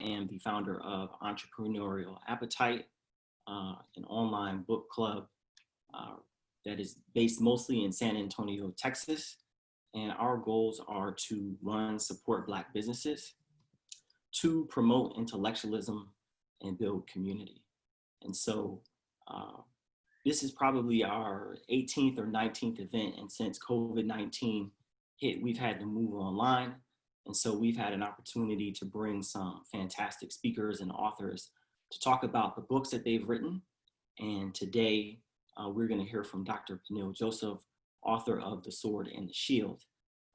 am the founder of Entrepreneurial Appetite, an online book club that is based mostly in San Antonio, Texas. And our goals are to, one, support Black businesses, two, promote intellectualism, and build community. And so this is probably our 18th or 19th event. And since COVID-19 hit, we've had to move online. And so we've had an opportunity to bring some fantastic speakers and authors to talk about the books that they've written. And today we're going to hear from Dr. Peniel Joseph, author of The Sword and the Shield.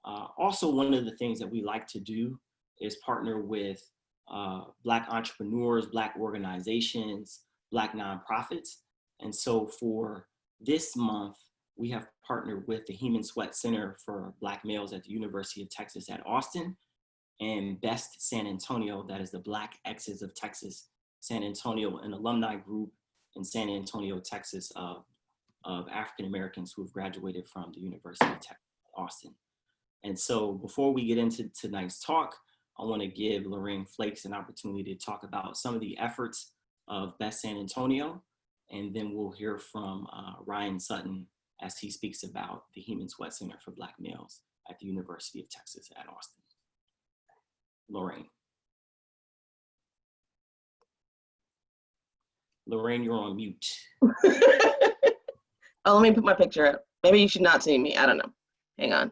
Also, one of the things that we like to do is partner with Black entrepreneurs, Black organizations, Black nonprofits. And so for this month, we have partnered with the Heman Sweatt Center for Black Males at the University of Texas at Austin, and Best San Antonio, that is the Black Exes of Texas, San Antonio, an alumni group in San Antonio, Texas, of African Americans who have graduated from the University of Texas at Austin. And so before we get into tonight's talk, I want to give Lorraine Flakes an opportunity to talk about some of the efforts of Best San Antonio, and then we'll hear from Ryan Sutton as he speaks about the Heman Sweatt Center for Black Males at the University of Texas at Austin. Lorraine. Lorraine, you're on mute. Oh, let me put my picture up. Maybe you should not see me. I don't know. Hang on.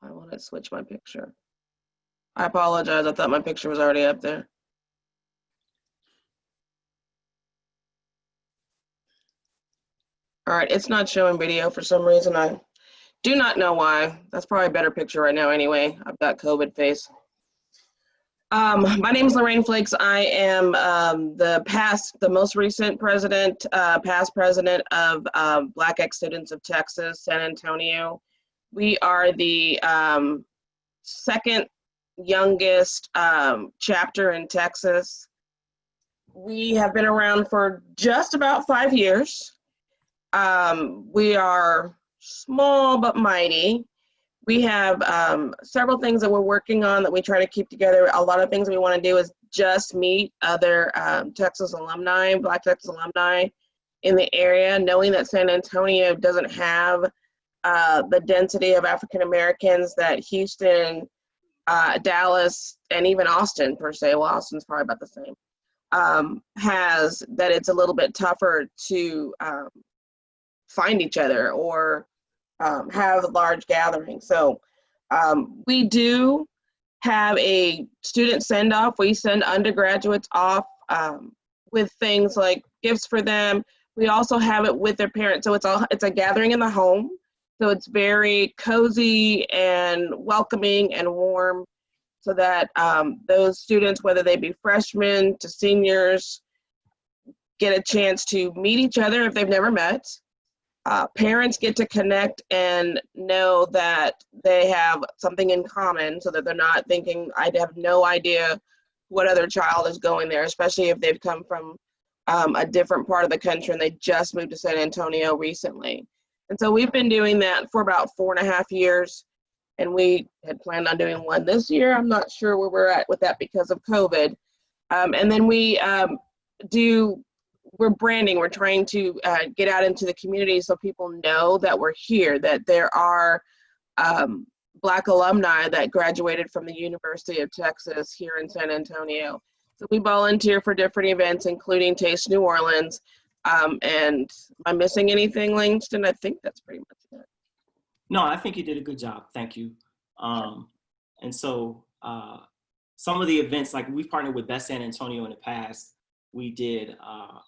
I want to switch my picture. I apologize. I thought my picture was already up there. All right, it's not showing video for some reason. I do not know why. That's probably a better picture right now anyway. I've got COVID face. My name is Lorraine Flakes. I am the most recent president, past president of Black Ex Students of Texas, San Antonio. We are the second youngest chapter in Texas. We have been around for just about 5 years. We are small but mighty. We have several things that we're working on that we try to keep together. A lot of things we want to do is just meet other Texas alumni, Black Texas alumni in the area, knowing that San Antonio doesn't have the density of African Americans that Houston, Dallas, and even Austin per se, well, Austin's probably about the same, has, that it's a little bit tougher to find each other or have large gatherings. So we do have a student send-off. We send undergraduates off with things like gifts for them. We also have it with their parents. So it's a gathering in the home. So it's very cozy and welcoming and warm, so that those students, whether they be freshmen to seniors, get a chance to meet each other if they've never met. Parents get to connect and know that they have something in common, so that they're not thinking, I have no idea what other child is going there, especially if they've come from a different part of the country and they just moved to San Antonio recently. And so we've been doing that for about 4.5 years, and we had planned on doing one this year. I'm not sure where we're at with that because of COVID. And then we're branding. We're trying to get out into the community so people know that we're here, that there are Black alumni that graduated from the University of Texas here in San Antonio. So we volunteer for different events, including Taste New Orleans. And am I missing anything, Langston? I think that's pretty much it. No, I think you did a good job. Thank you. And so some of the events, like we've partnered with Best San Antonio in the past. We did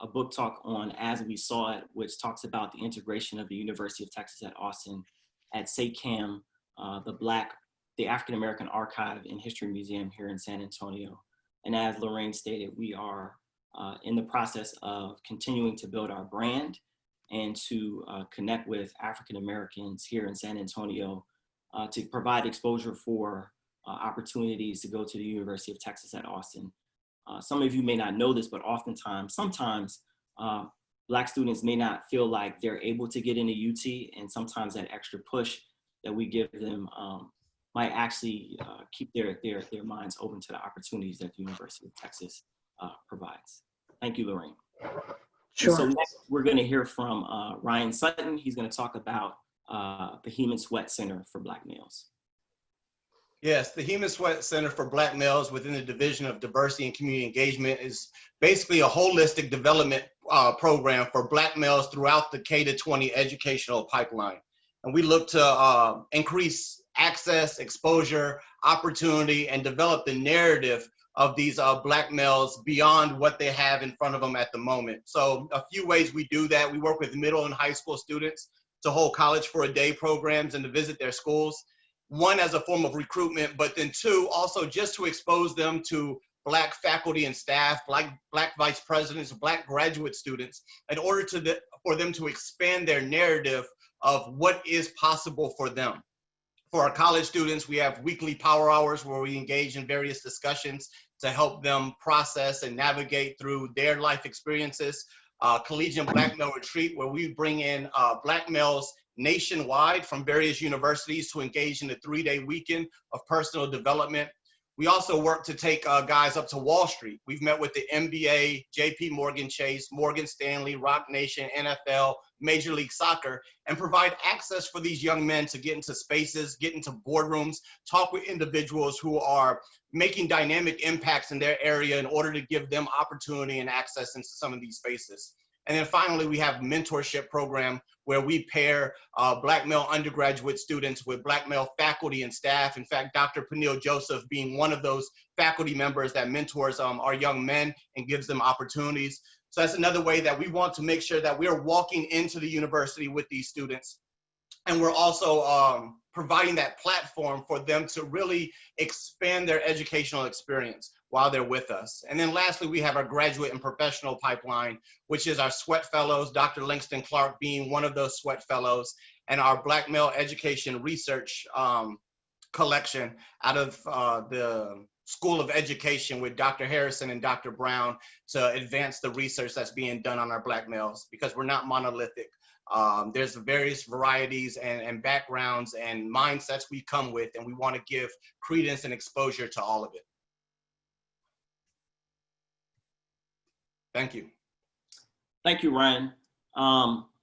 a book talk on As We Saw It, which talks about the integration of the University of Texas at Austin at SACAM, the African American Archive and History Museum here in San Antonio. And as Lorraine stated, we are in the process of continuing to build our brand and to connect with African Americans here in San Antonio to provide exposure for opportunities to go to the University of Texas at Austin. Some of you may not know this, but sometimes Black students may not feel like they're able to get into UT, and sometimes that extra push that we give them might actually keep their minds open to the opportunities that the University of Texas provides. Thank you, Lorraine. Sure. And so next, we're going to hear from Ryan Sutton. He's going to talk about the Heman Sweatt Center for Black Males. Yes, the Heman Sweatt Center for Black Males within the Division of Diversity and Community Engagement is basically a holistic development program for Black males throughout the K-20 educational pipeline. And we look to increase access, exposure, opportunity, and develop the narrative of these Black males beyond what they have in front of them at the moment. So a few ways we do that: we work with middle and high school students to hold college for a day programs and to visit their schools. One, as a form of recruitment, but then two, also just to expose them to Black faculty and staff, Black vice presidents, Black graduate students, in order for them to expand their narrative of what is possible for them. For our college students, we have weekly power hours where we engage in various discussions to help them process and navigate through their life experiences. Collegiate Black Male Retreat, where we bring in Black males nationwide from various universities to engage in a 3-day weekend of personal development. We also work to take guys up to Wall Street. We've met with the NBA, JP Morgan Chase, Morgan Stanley, Rock Nation, NFL, Major League Soccer, and provide access for these young men to get into spaces, get into boardrooms, talk with individuals who are making dynamic impacts in their area in order to give them opportunity and access into some of these spaces. And then finally, we have a mentorship program where we pair Black male undergraduate students with Black male faculty and staff. In fact, Dr. Peniel Joseph being one of those faculty members that mentors our young men and gives them opportunities. So that's another way that we want to make sure that we're walking into the university with these students. And we're also providing that platform for them to really expand their educational experience while they're with us. And then lastly, we have our graduate and professional pipeline, which is our Sweatt Fellows, Dr. Langston Clark being one of those Sweatt Fellows, and our Black Male Education Research collection out of the School of Education with Dr. Harrison and Dr. Brown to advance the research that's being done on our Black males, because we're not monolithic. There's various varieties and backgrounds and mindsets we come with, and we want to give credence and exposure to all of it. Thank you. Thank you, Ryan.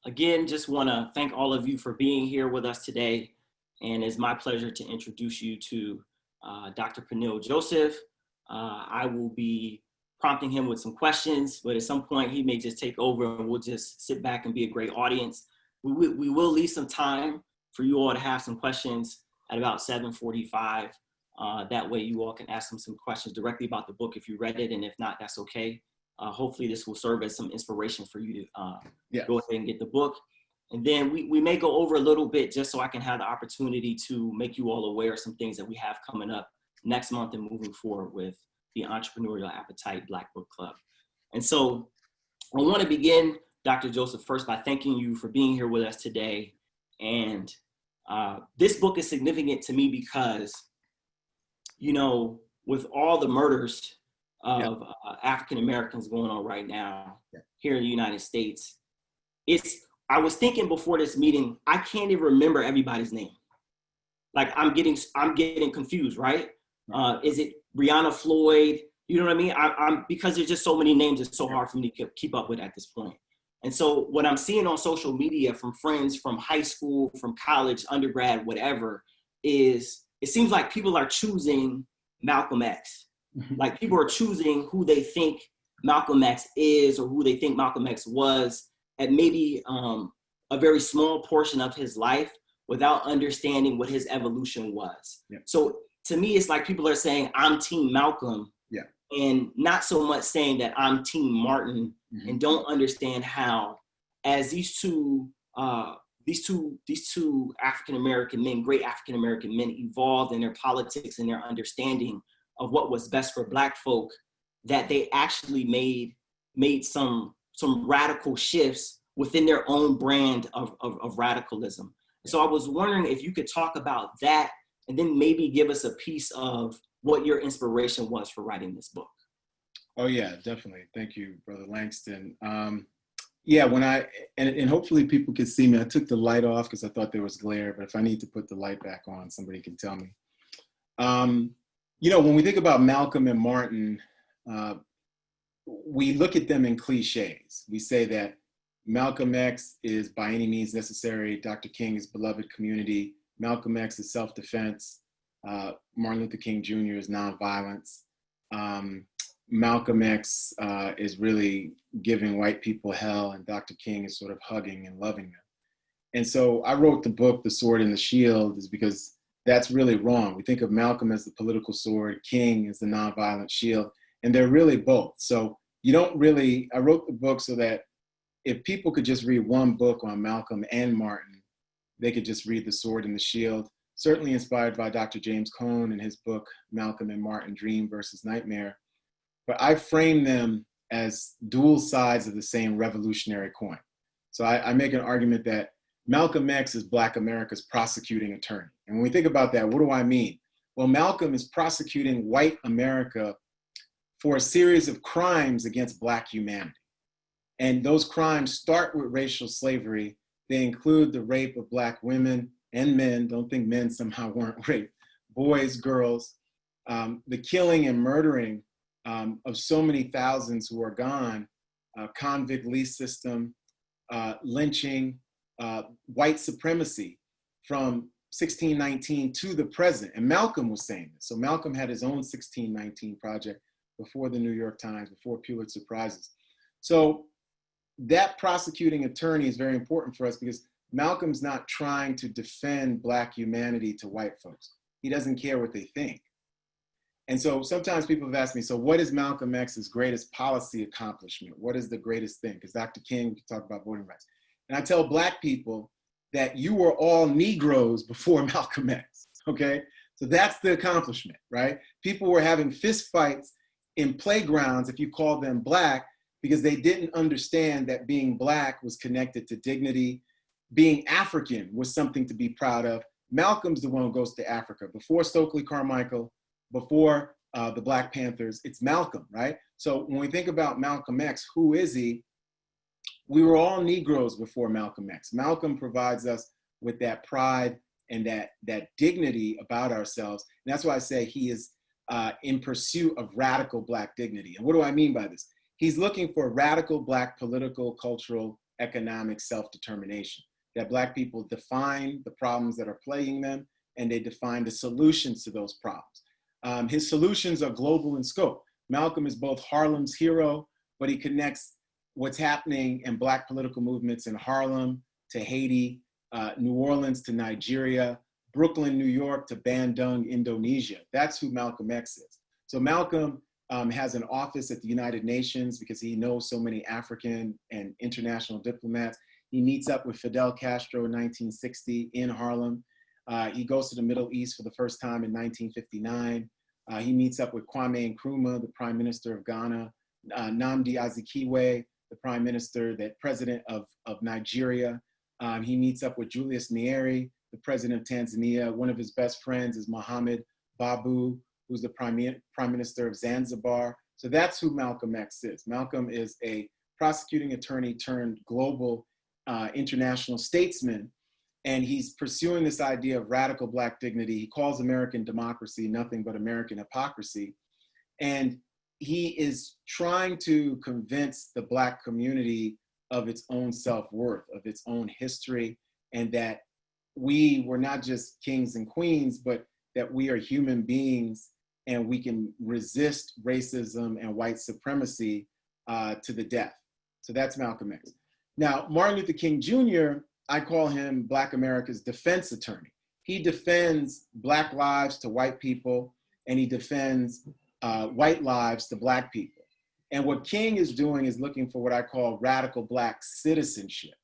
Again, just want to thank all of you for being here with us today. And it's my pleasure to introduce you to Dr. Peniel Joseph. I will be prompting him with some questions, but at some point he may just take over and we'll just sit back and be a great audience. We will leave some time for you all to have some questions at about 7:45. That way you all can ask him some questions directly about the book if you read it, and if not, that's okay. Hopefully this will serve as some inspiration for you to go ahead and get the book. And then we may go over a little bit just so I can have the opportunity to make you all aware of some things that we have coming up next month and moving forward with the Entrepreneurial Appetite Black Book Club. And so I want to begin, Dr. Joseph, first by thanking you for being here with us today. And this book is significant to me because, you know, with all the murders of African Americans going on right now here in the United States, I was thinking before this meeting, I can't even remember everybody's name. Like I'm getting confused, right? Is it Breonna Floyd? You know what I mean? I'm because there's just so many names, it's so hard for me to keep up with at this point. And so what I'm seeing on social media from friends from high school, from college, undergrad, whatever, is it seems like people are choosing Malcolm X. Like people are choosing who they think Malcolm X is or who they think Malcolm X was at maybe a very small portion of his life without understanding what his evolution was. So to me, it's like people are saying, I'm Team Malcolm, and not so much saying that I'm Team Martin, and don't understand how, as these two African-American men, great African-American men, evolved in their politics and their understanding of what was best for Black folk, that they actually made some radical shifts within their own brand of radicalism. So I was wondering if you could talk about that and then maybe give us a piece of what your inspiration was for writing this book. Oh yeah, definitely. Thank you, Brother Langston. Yeah, when and hopefully people can see me. I took the light off because I thought there was glare, but if I need to put the light back on, somebody can tell me. You know, when we think about Malcolm and Martin, we look at them in cliches. We say that Malcolm X is by any means necessary. Dr. King is beloved community. Malcolm X is self-defense. Martin Luther King Jr. is nonviolence. Malcolm X is really giving white people hell, and Dr. King is sort of hugging and loving them. And so I wrote the book, The Sword and the Shield, is because that's really wrong. We think of Malcolm as the political sword, King as the nonviolent shield, and they're really both. So you don't really, I wrote the book so that if people could just read one book on Malcolm and Martin, they could just read The Sword and the Shield, certainly inspired by Dr. James Cone and his book, Malcolm and Martin, Dream versus Nightmare. But I frame them as dual sides of the same revolutionary coin. So I make an argument that Malcolm X is Black America's prosecuting attorney. And when we think about that, what do I mean? Well, Malcolm is prosecuting white America for a series of crimes against Black humanity. And those crimes start with racial slavery. They include the rape of Black women and men. Don't think men somehow weren't raped. Boys, girls, the killing and murdering of so many thousands who are gone, convict lease system, lynching, white supremacy from 1619 to the present. And Malcolm was saying this. So Malcolm had his own 1619 project before the New York Times, before Pulitzer Prizes. So that prosecuting attorney is very important for us because Malcolm's not trying to defend Black humanity to white folks. He doesn't care what they think. And so sometimes people have asked me, so what is Malcolm X's greatest policy accomplishment? What is the greatest thing? Because Dr. King, we can talk about voting rights. And I tell Black people that you were all Negroes before Malcolm X, okay? So that's the accomplishment, right? People were having fist fights in playgrounds, if you call them Black, because they didn't understand that being Black was connected to dignity. Being African was something to be proud of. Malcolm's the one who goes to Africa. Before Stokely Carmichael, before the Black Panthers, it's Malcolm, right? So when we think about Malcolm X, who is he? We were all Negroes before Malcolm X. Malcolm provides us with that pride and that dignity about ourselves. And that's why I say he is in pursuit of radical Black dignity. And what do I mean by this? He's looking for radical Black political, cultural, economic self-determination, that Black people define the problems that are plaguing them, and they define the solutions to those problems. His solutions are global in scope. Malcolm is both Harlem's hero, but he connects what's happening in Black political movements in Harlem to Haiti, New Orleans to Nigeria, Brooklyn, New York to Bandung, Indonesia. That's who Malcolm X is. So Malcolm has an office at the United Nations because he knows so many African and international diplomats. He meets up with Fidel Castro in 1960 in Harlem. He goes to the Middle East for the first time in 1959. He meets up with Kwame Nkrumah, the Prime Minister of Ghana, Nnamdi Azikiwe, the Prime Minister, the President of Nigeria. He meets up with Julius Nyerere, the President of Tanzania. One of his best friends is Mohammed Babu, who's the Prime Minister of Zanzibar. So that's who Malcolm X is. Malcolm is a prosecuting attorney turned global international statesman. And he's pursuing this idea of radical Black dignity. He calls American democracy nothing but American hypocrisy. And he is trying to convince the Black community of its own self-worth, of its own history, and that we were not just kings and queens, but that we are human beings and we can resist racism and white supremacy to the death. So that's Malcolm X. Now, Martin Luther King Jr., I call him Black America's defense attorney. He defends Black lives to white people, and he defends white lives to Black people. And what King is doing is looking for what I call radical Black citizenship.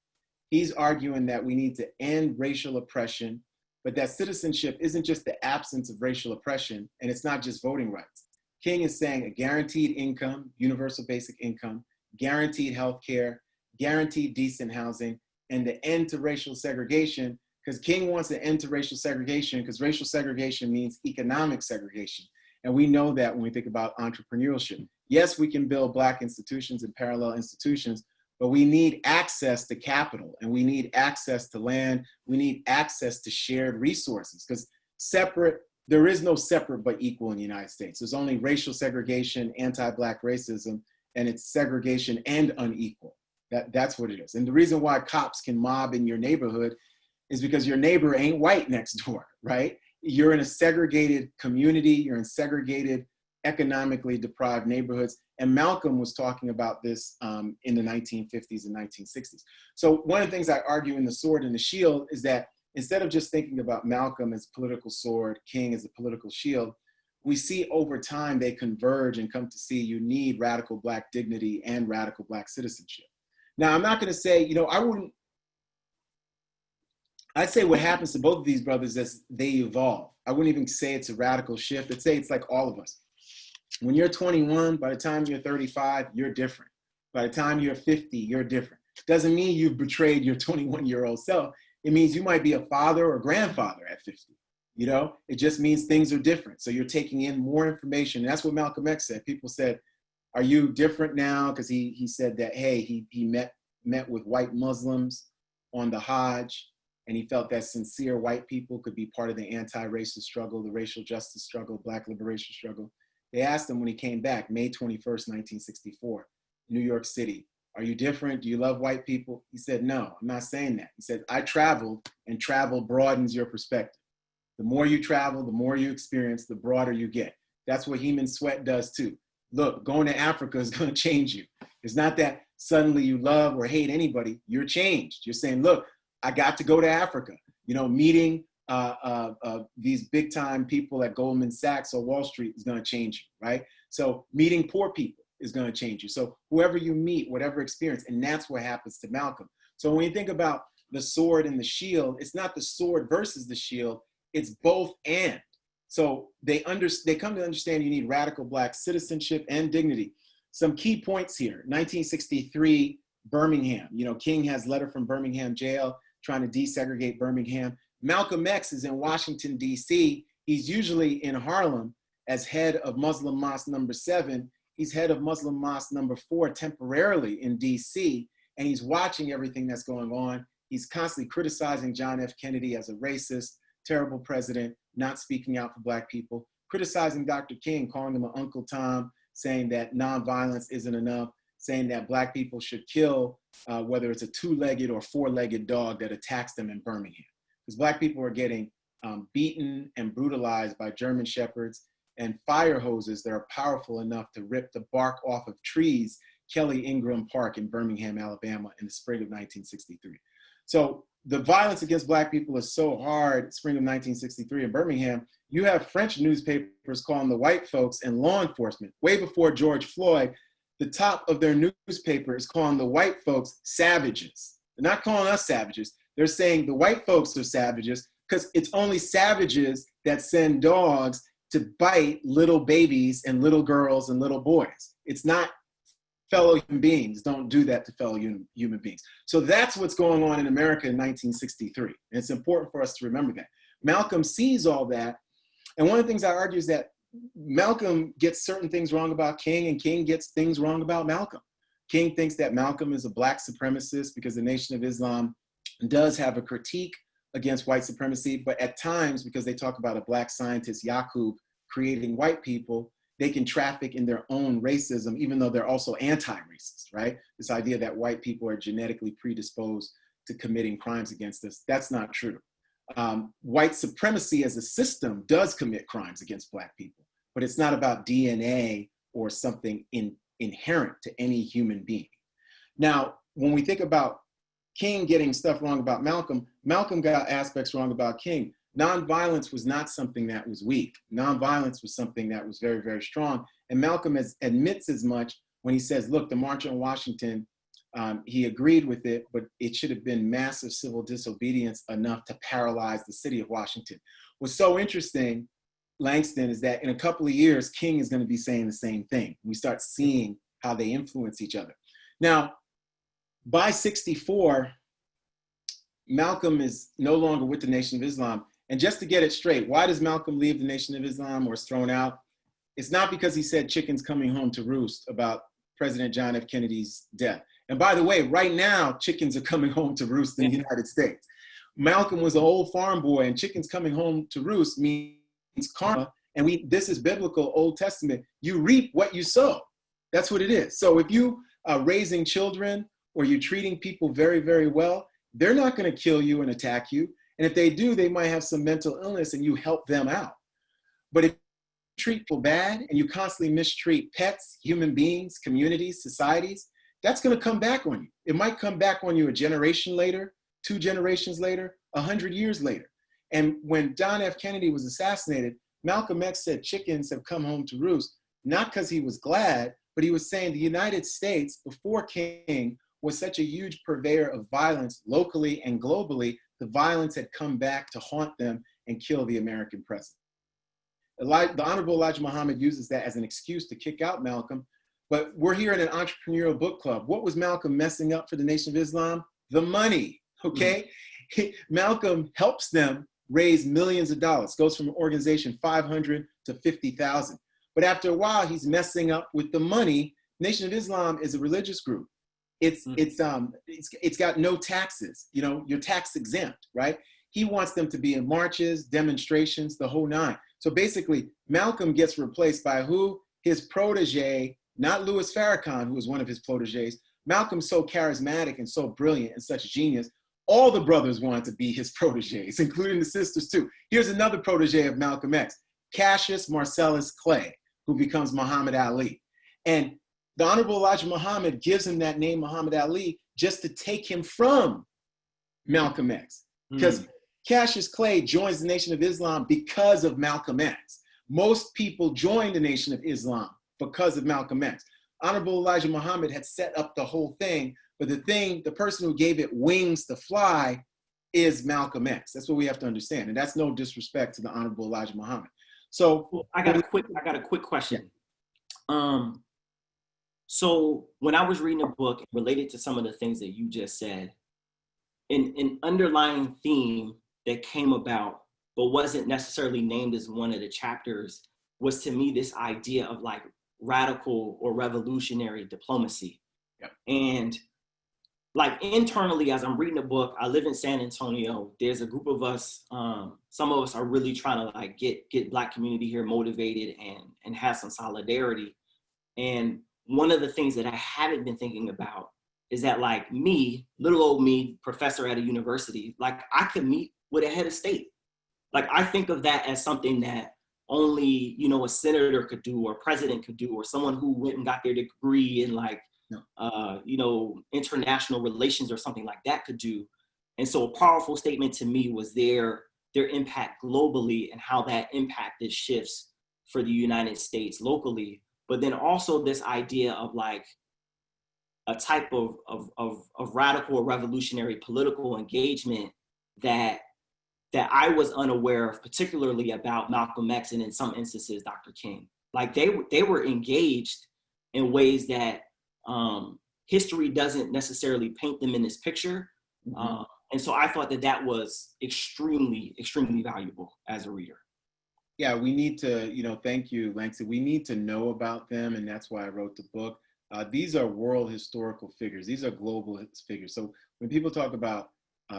He's arguing that we need to end racial oppression, but that citizenship isn't just the absence of racial oppression, and it's not just voting rights. King is saying a guaranteed income, universal basic income, guaranteed health care, guaranteed decent housing, and the end to racial segregation, because King wants an end to racial segregation because racial segregation means economic segregation. And we know that when we think about entrepreneurship. Yes, we can build Black institutions and parallel institutions, but we need access to capital, and we need access to land. We need access to shared resources, because separate there is no separate but equal in the United States. There's only racial segregation, anti-Black racism, and it's segregation and unequal. That's what it is. And the reason why cops can mob in your neighborhood is because your neighbor ain't white next door, right? You're in a segregated community, you're in segregated, economically deprived neighborhoods. And Malcolm was talking about this in the 1950s and 1960s. So one of the things I argue in The Sword and the Shield is that instead of just thinking about Malcolm as a political sword, King as a political shield, we see over time they converge and come to see you need radical Black dignity and radical Black citizenship. Now, I'm not going to say, I'd say what happens to both of these brothers is they evolve. I wouldn't even say it's a radical shift. I'd say it's like all of us. When you're 21, by the time you're 35, you're different. By the time you're 50, you're different. Doesn't mean you've betrayed your 21-year-old self. It means you might be a father or grandfather at 50. It just means things are different. So you're taking in more information. And that's what Malcolm X said. People said, are you different now? Because he said that, hey, he met with white Muslims on the Hajj, and he felt that sincere white people could be part of the anti-racist struggle, the racial justice struggle, Black liberation struggle. They asked him when he came back, May 21st, 1964, New York City, are you different? Do you love white people? He said, no, I'm not saying that. He said, I traveled, and travel broadens your perspective. The more you travel, the more you experience, the broader you get. That's what Heman Sweatt does too. Look, going to Africa is going to change you. It's not that suddenly you love or hate anybody. You're changed. You're saying, look, I got to go to Africa. Meeting these big time people at Goldman Sachs or Wall Street is going to change you, right? So meeting poor people is going to change you. So whoever you meet, whatever experience, and that's what happens to Malcolm. So when you think about the sword and the shield, it's not the sword versus the shield, it's both and. So they come to understand you need radical Black citizenship and dignity. Some key points here, 1963, Birmingham. King has a letter from Birmingham jail trying to desegregate Birmingham. Malcolm X is in Washington, D.C. He's usually in Harlem as head of Muslim Mosque number 7. He's head of Muslim Mosque number 4 temporarily in D.C., and he's watching everything that's going on. He's constantly criticizing John F. Kennedy as a racist, terrible president, not speaking out for Black people, criticizing Dr. King, calling him an Uncle Tom, saying that nonviolence isn't enough, saying that Black people should kill whether it's a 2-legged or 4-legged dog that attacks them in Birmingham. Because Black people are getting beaten and brutalized by German shepherds and fire hoses that are powerful enough to rip the bark off of trees, Kelly Ingram Park in Birmingham, Alabama in the spring of 1963. So the violence against Black people is so hard, spring of 1963 in Birmingham, you have French newspapers calling the white folks and law enforcement, way before George Floyd, the top of their newspaper is calling the white folks savages. They're not calling us savages. They're saying the white folks are savages because it's only savages that send dogs to bite little babies and little girls and little boys. It's not fellow human beings. Don't do that to fellow human beings. So that's what's going on in America in 1963. And it's important for us to remember that. Malcolm sees all that. And one of the things I argue is that Malcolm gets certain things wrong about King, and King gets things wrong about Malcolm. King thinks that Malcolm is a Black supremacist because the Nation of Islam does have a critique against white supremacy, but at times, because they talk about a Black scientist, Yaqub, creating white people, they can traffic in their own racism, even though they're also anti-racist, right? This idea that white people are genetically predisposed to committing crimes against us, that's not true. White supremacy as a system does commit crimes against Black people, but it's not about DNA or something inherent to any human being. Now, when we think about King getting stuff wrong about Malcolm, Malcolm got aspects wrong about King. Nonviolence was not something that was weak. Nonviolence was something that was very, very strong. And Malcolm admits as much when he says, look, the March on Washington, he agreed with it, but it should have been massive civil disobedience enough to paralyze the city of Washington. What's so interesting, Langston, is that in a couple of years, King is going to be saying the same thing. We start seeing how they influence each other. Now, by 64, Malcolm is no longer with the Nation of Islam. And just to get it straight, why does Malcolm leave the Nation of Islam or is thrown out? It's not because he said chickens coming home to roost about President John F. Kennedy's death. And by the way, right now, chickens are coming home to roost in the United States. Malcolm was an old farm boy, and chickens coming home to roost means karma. And this is biblical, Old Testament. You reap what you sow. That's what it is. So if you are raising children or you're treating people very, very well, they're not going to kill you and attack you. And if they do, they might have some mental illness and you help them out. But if you treat people bad and you constantly mistreat pets, human beings, communities, societies, that's going to come back on you. It might come back on you a generation later, 2 generations later, 100 years later. And when John F. Kennedy was assassinated, Malcolm X said chickens have come home to roost, not because he was glad, but he was saying the United States before King was such a huge purveyor of violence locally and globally, the violence had come back to haunt them and kill the American president. The Honorable Elijah Muhammad uses that as an excuse to kick out Malcolm, but we're here in an entrepreneurial book club. What was Malcolm messing up for the Nation of Islam? The money, okay? Malcolm helps them raise millions of dollars, goes from an organization 500 to 50,000. But after a while, he's messing up with the money. Nation of Islam is a religious group. It's got no taxes. You know, you're tax exempt, right? He wants them to be in marches, demonstrations, the whole nine. So basically, Malcolm gets replaced by who? His protege, not Louis Farrakhan, who was one of his proteges. Malcolm's so charismatic and so brilliant and such genius. All the brothers wanted to be his proteges, including the sisters too. Here's another protege of Malcolm X, Cassius Marcellus Clay, who becomes Muhammad Ali. And the Honorable Elijah Muhammad gives him that name, Muhammad Ali, just to take him from Malcolm X. Because Cassius Clay joins the Nation of Islam because of Malcolm X. Most people join the Nation of Islam because of Malcolm X. Honorable Elijah Muhammad had set up the whole thing, but the person who gave it wings to fly is Malcolm X. That's what we have to understand. And that's no disrespect to the Honorable Elijah Muhammad. So I got a quick question. So when I was reading a book related to some of the things that you just said, an underlying theme that came about, but wasn't necessarily named as one of the chapters, was to me this idea of like radical or revolutionary diplomacy. Yep. And like internally, as I'm reading the book, I live in San Antonio. There's a group of us, some of us are really trying to like get Black community here motivated and have some solidarity. And one of the things that I haven't been thinking about is that like me, little old me, professor at a university, like I could meet with a head of state. Like I think of that as something that only, you know, a senator could do or a president could do, or someone who went and got their degree in like, you know, international relations or something like that could do. And so a powerful statement to me was their impact globally and how that impacted shifts for the United States locally. But then also this idea of like a type of radical or revolutionary political engagement that I was unaware of, particularly about Malcolm X and in some instances, Dr. King. Like they were engaged in ways that history doesn't necessarily paint them in this picture. Mm-hmm. And so I thought that was extremely, extremely valuable as a reader. Yeah, we need to, you know, thank you, Langston. We need to know about them, and that's why I wrote the book. These are world historical figures. These are global figures. So when people talk about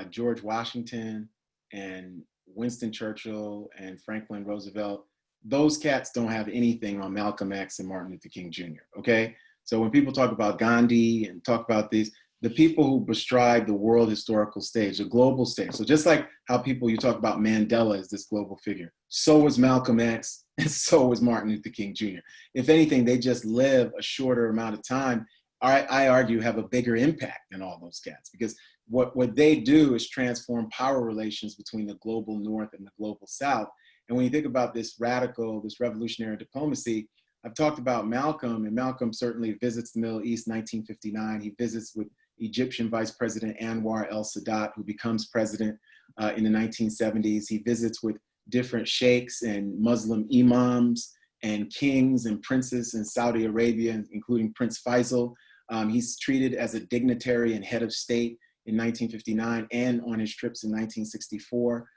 George Washington and Winston Churchill and Franklin Roosevelt, those cats don't have anything on Malcolm X and Martin Luther King Jr., okay? So when people talk about Gandhi and talk about these, the people who bestride the world historical stage, the global stage. So just like how you talk about Mandela as this global figure, so was Malcolm X and so was Martin Luther King Jr. If anything, they just live a shorter amount of time. I argue have a bigger impact than all those cats, because what they do is transform power relations between the global North and the global South. And when you think about this revolutionary diplomacy, I've talked about Malcolm, and Malcolm certainly visits the Middle East, 1959. He visits with Egyptian Vice President Anwar el-Sadat, who becomes president in the 1970s. He visits with different sheikhs and Muslim imams and kings and princes in Saudi Arabia, including Prince Faisal. He's treated as a dignitary and head of state in 1959 and on his trips in 1964.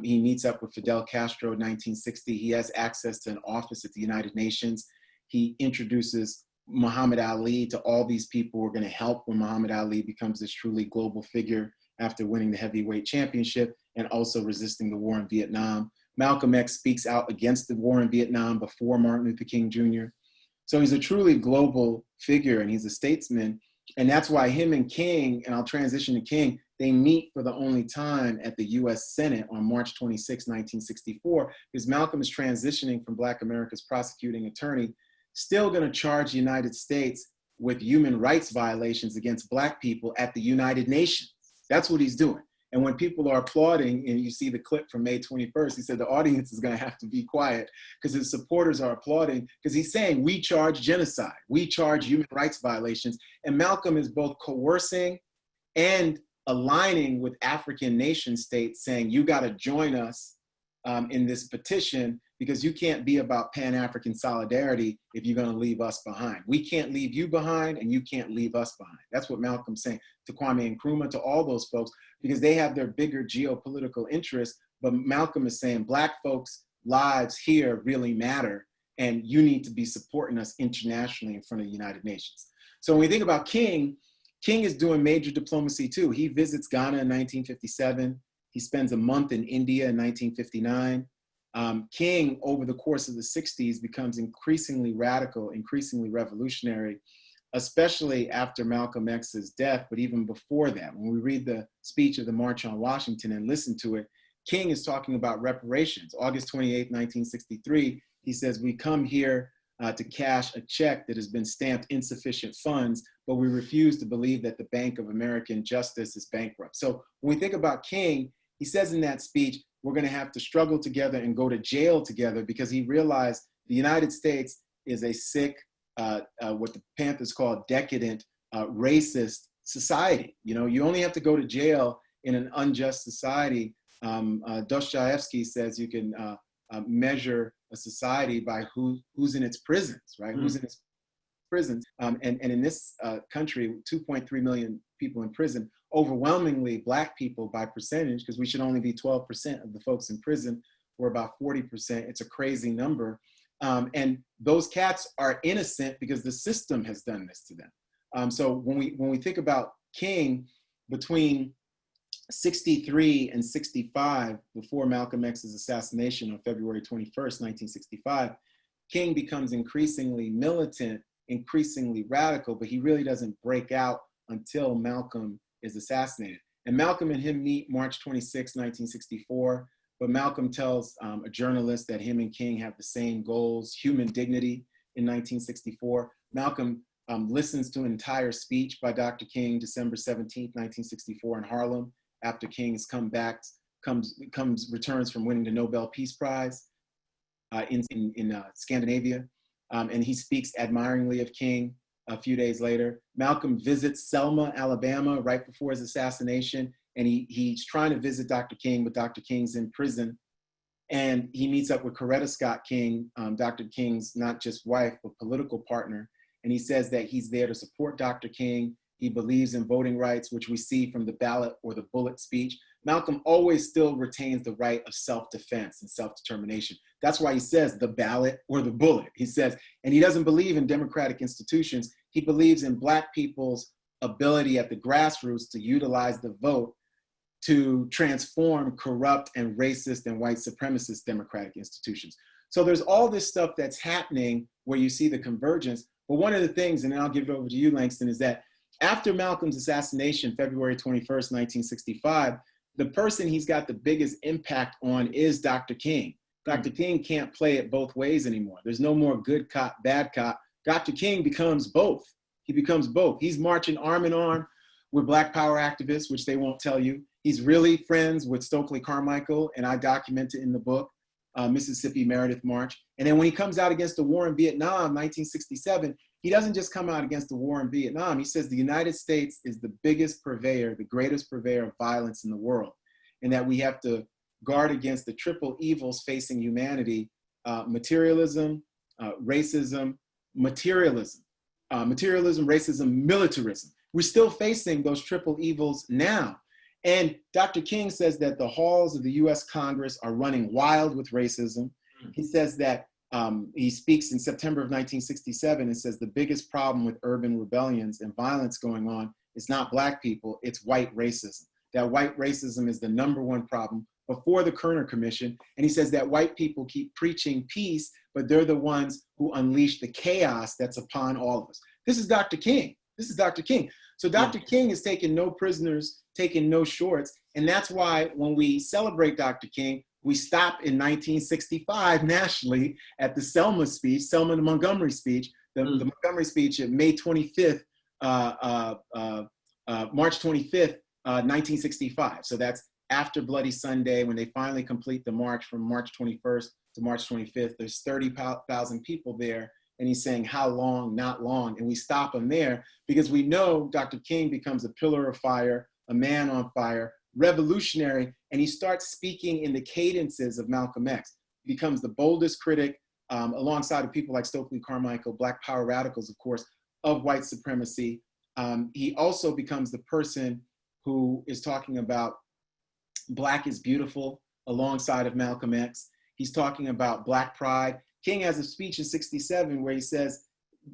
He meets up with Fidel Castro in 1960. He has access to an office at the United Nations. He introduces Muhammad Ali to all these people who are going to help when Muhammad Ali becomes this truly global figure after winning the heavyweight championship and also resisting the war in Vietnam. Malcolm X speaks out against the war in Vietnam before Martin Luther King Jr. So he's a truly global figure, and he's a statesman. And that's why him and King, and I'll transition to King, they meet for the only time at the US Senate on March 26, 1964, because Malcolm is transitioning from Black America's prosecuting attorney, still gonna charge the United States with human rights violations against Black people at the United Nations. That's what he's doing. And when people are applauding, and you see the clip from May 21st, he said the audience is gonna have to be quiet because his supporters are applauding because he's saying, we charge genocide, we charge human rights violations. And Malcolm is both coercing and aligning with African nation states saying, you gotta join us in this petition because you can't be about Pan-African solidarity if you're gonna leave us behind. We can't leave you behind and you can't leave us behind. That's what Malcolm's saying to Kwame Nkrumah, to all those folks, because they have their bigger geopolitical interests, but Malcolm is saying Black folks' lives here really matter and you need to be supporting us internationally in front of the United Nations. So when we think about King, King is doing major diplomacy too. He visits Ghana in 1957. He spends a month in India in 1959. King, over the course of the 60s, becomes increasingly radical, increasingly revolutionary, especially after Malcolm X's death, but even before that. When we read the speech of the March on Washington and listen to it, King is talking about reparations. August 28, 1963, he says, we come here to cash a check that has been stamped insufficient funds, but we refuse to believe that the Bank of American Justice is bankrupt. So when we think about King, he says in that speech, we're gonna have to struggle together and go to jail together because he realized the United States is a sick, what the Panthers call decadent, racist society. You know, you only have to go to jail in an unjust society. Dostoevsky says you can measure a society by who's in its prisons, right? Mm-hmm. Who's in its prisons. And in this country, 2.3 million people in prison, overwhelmingly Black people by percentage, because we should only be 12% of the folks in prison. We're about 40%. It's a crazy number. And those cats are innocent because the system has done this to them. So when we think about King, between 63 and 65, before Malcolm X's assassination on February 21st, 1965, King becomes increasingly militant, increasingly radical, but he really doesn't break out until Malcolm is assassinated. And Malcolm and him meet March 26, 1964, but Malcolm tells a journalist that him and King have the same goals, human dignity, in 1964. Malcolm listens to an entire speech by Dr. King, December 17, 1964 in Harlem, after King has come back, returns from winning the Nobel Peace Prize in Scandinavia. And he speaks admiringly of King a few days later. Malcolm visits Selma, Alabama, right before his assassination. And he's trying to visit Dr. King, but Dr. King's in prison. And he meets up with Coretta Scott King, Dr. King's not just wife, but political partner. And he says that he's there to support Dr. King. He believes in voting rights, which we see from the ballot or the bullet speech. Malcolm always still retains the right of self-defense and self-determination. That's why he says the ballot or the bullet. He says, and he doesn't believe in democratic institutions. He believes in Black people's ability at the grassroots to utilize the vote to transform corrupt and racist and white supremacist democratic institutions. So there's all this stuff that's happening where you see the convergence. But one of the things, and then I'll give it over to you, Langston, is that after Malcolm's assassination, February 21st, 1965, the person he's got the biggest impact on is Dr. King. Dr. King can't play it both ways anymore. There's no more good cop, bad cop. Dr. King becomes both. He becomes both. He's marching arm in arm with Black Power activists, which they won't tell you. He's really friends with Stokely Carmichael, and I document it in the book, Mississippi Meredith March. And then when he comes out against the war in Vietnam, 1967, he doesn't just come out against the war in Vietnam. He says the United States is the biggest purveyor, the greatest purveyor of violence in the world, and that we have to guard against the triple evils facing humanity: materialism, racism, materialism, racism, militarism. We're still facing those triple evils now. And Dr. King says that the halls of the US Congress are running wild with racism. He says that he speaks in September of 1967 and says the biggest problem with urban rebellions and violence going on is not Black people, it's white racism. That white racism is the #1 problem. before the Kerner Commission. And he says that white people keep preaching peace, but they're the ones who unleash the chaos that's upon all of us. This is Dr. King. This is Dr. King. So Dr. King is taking no prisoners, taking no shorts. And that's why when we celebrate Dr. King, we stop in 1965 nationally at the Selma speech, Selma to Montgomery speech, the Montgomery speech at May 25th, March 25th, 1965. So that's after Bloody Sunday, when they finally complete the march from March 21st to March 25th. There's 30,000 people there. And he's saying, how long, not long. And we stop him there because we know Dr. King becomes a pillar of fire, a man on fire, revolutionary, and he starts speaking in the cadences of Malcolm X. He becomes the boldest critic, alongside of people like Stokely Carmichael, Black Power radicals, of course, of white supremacy. He also becomes the person who is talking about Black is beautiful alongside of Malcolm X. He's talking about Black pride. King has a speech in '67 where he says,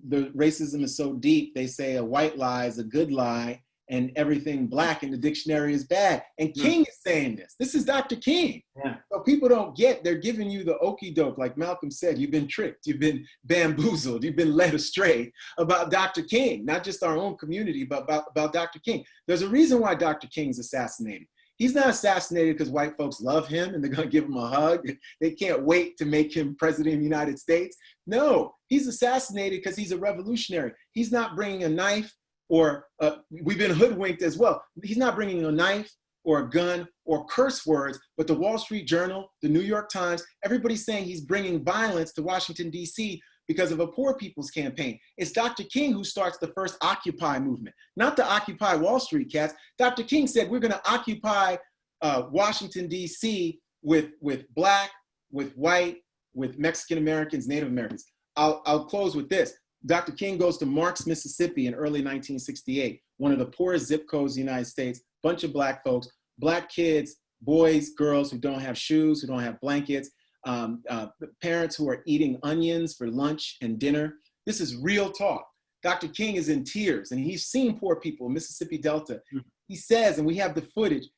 the racism is so deep, they say a white lie is a good lie, and everything Black in the dictionary is bad. And King is saying this. This is Dr. King. Yeah. So people don't get, they're giving you the okie doke. Like Malcolm said, you've been tricked, you've been bamboozled, you've been led astray about Dr. King, not just our own community, but about Dr. King. There's a reason why Dr. King's assassinated. He's not assassinated because white folks love him and they're going to give him a hug. They can't wait to make him president of the United States. No, he's assassinated because he's a revolutionary. He's not bringing a knife, or we've been hoodwinked as well. He's not bringing a knife or a gun or curse words, but the Wall Street Journal, the New York Times, everybody's saying he's bringing violence to Washington, D.C. because of a poor people's campaign. It's Dr. King who starts the first Occupy movement, not the Occupy Wall Street cats. Dr. King said, we're gonna occupy Washington, D.C. with Black, with white, with Mexican Americans, Native Americans. I'll close with this. Dr. King goes to Marks, Mississippi in early 1968, one of the poorest zip codes in the United States, bunch of Black folks, Black kids, boys, girls who don't have shoes, who don't have blankets, parents who are eating onions for lunch and dinner. This is real talk. Dr. King is in tears and he's seen poor people in Mississippi Delta. He says, and we have the footage,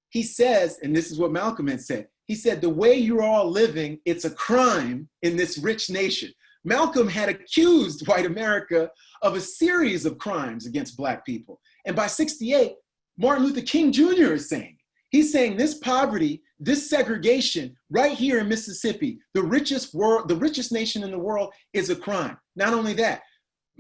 he says, and this is what Malcolm had said, he said, the way you're all living, it's a crime in this rich nation. Malcolm had accused white America of a series of crimes against Black people. And by '68, Martin Luther King Jr. is saying, he's saying this poverty, this segregation right here in Mississippi, the richest nation in the world, is a crime. Not only that,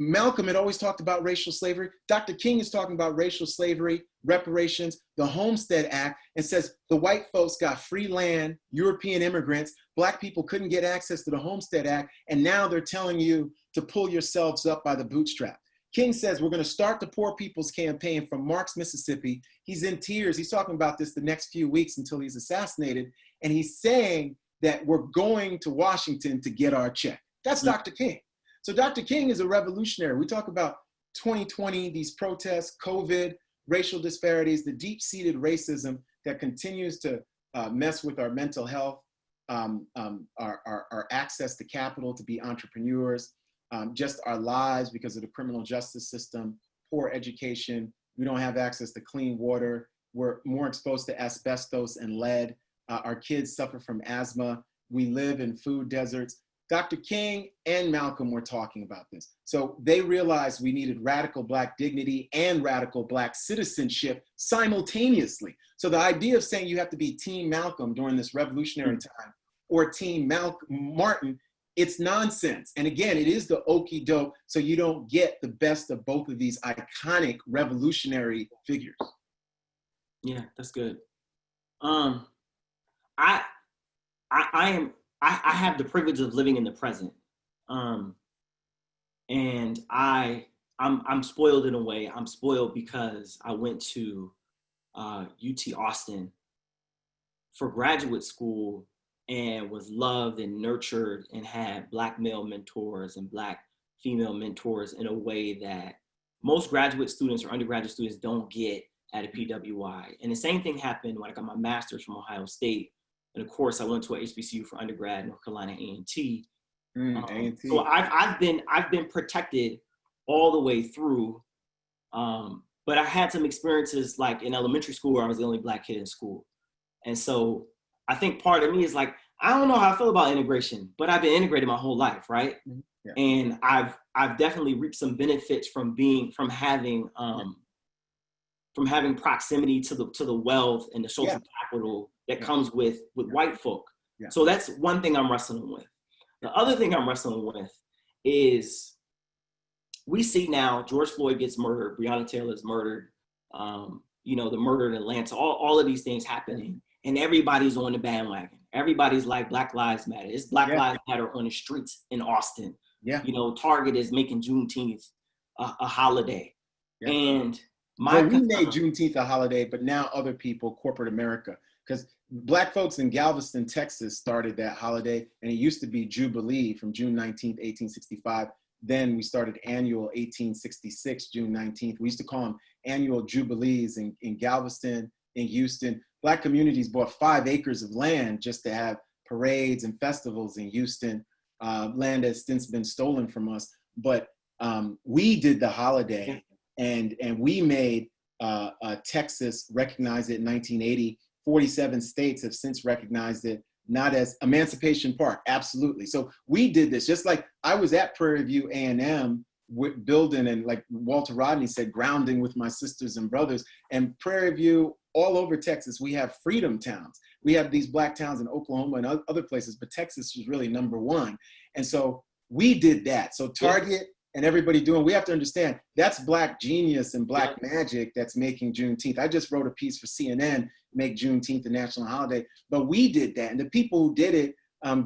Malcolm had always talked about racial slavery. Dr. King is talking about racial slavery, reparations, the Homestead Act, and says the white folks got free land, European immigrants, Black people couldn't get access to the Homestead Act, and now they're telling you to pull yourselves up by the bootstrap. King says we're gonna start the Poor People's Campaign from Marks, Mississippi. He's in tears. He's talking about this the next few weeks until he's assassinated. And he's saying that we're going to Washington to get our check. That's Dr. King. So Dr. King is a revolutionary. We talk about 2020, these protests, COVID, racial disparities, the deep-seated racism that continues to mess with our mental health, our access to capital to be entrepreneurs, just our lives because of the criminal justice system, poor education. We don't have access to clean water. We're more exposed to asbestos and lead. Our kids suffer from asthma. We live in food deserts. Dr. King and Malcolm were talking about this. So they realized we needed radical Black dignity and radical Black citizenship simultaneously. So the idea of saying you have to be Team Malcolm during this revolutionary time or Team Martin, it's nonsense. And again, it is the okie doke, so you don't get the best of both of these iconic revolutionary figures. Yeah, that's good. I have the privilege of living in the present, and I'm spoiled in a way. I'm spoiled because I went to UT Austin for graduate school and was loved and nurtured and had Black male mentors and Black female mentors in a way that most graduate students or undergraduate students don't get at a PWI. And the same thing happened when I got my master's from Ohio State. And of course, I went to a HBCU for undergrad, North Carolina A&T. So I've been protected all the way through. But I had some experiences like in elementary school where I was the only Black kid in school. And so I think part of me is like, I don't know how I feel about integration, but I've been integrated my whole life, right? Yeah. And I've definitely reaped some benefits from having proximity to the wealth and the social capital that comes with white folk. Yeah. So that's one thing I'm wrestling with. The other thing I'm wrestling with is we see now George Floyd gets murdered, Breonna Taylor is murdered, the murder in Atlanta, all of these things happening, and everybody's on the bandwagon. Everybody's like Black Lives Matter. It's Black Lives Matter on the streets in Austin. Yeah. Target is making Juneteenth a holiday. Yeah. And we made Juneteenth a holiday, but now other people, corporate America, because Black folks in Galveston, Texas started that holiday, and it used to be Jubilee from June 19th, 1865. Then we started annual 1866, June 19th. We used to call them annual Jubilees in Galveston, in Houston. Black communities bought 5 acres of land just to have parades and festivals in Houston, land that's since been stolen from us. But we did the holiday, and we made Texas recognize it in 1980. 47 states have since recognized it, not as Emancipation Park, absolutely. So we did this, just like I was at Prairie View A&M building, and like Walter Rodney said, grounding with my sisters and brothers. And Prairie View, all over Texas, we have freedom towns. We have these Black towns in Oklahoma and other places, but Texas was really #1. And so we did that. So Target and everybody we have to understand that's Black genius and Black magic that's making Juneteenth. I just wrote a piece for CNN, make Juneteenth a national holiday, but we did that. And the people who did it,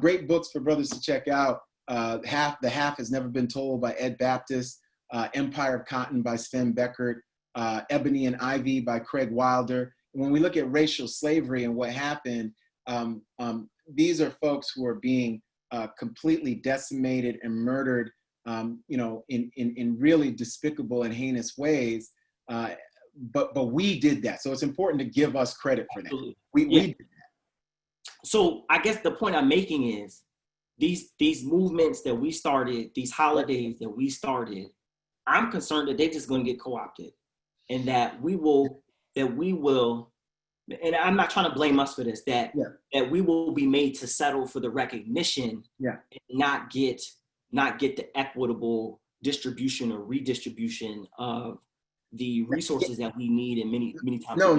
great books for brothers to check out. The Half Has Never Been Told by Ed Baptist, Empire of Cotton by Sven Beckert, Ebony and Ivy by Craig Wilder. When we look at racial slavery and what happened, these are folks who are being completely decimated and murdered, in really despicable and heinous ways. But we did that. So it's important to give us credit for that. We did that. So I guess the point I'm making is these movements that we started, these holidays that we started, I'm concerned that they're just going to get co-opted, and that we will, and I'm not trying to blame us for this, that we will be made to settle for the recognition and not get the equitable distribution or redistribution of the resources that we need, and many times. No,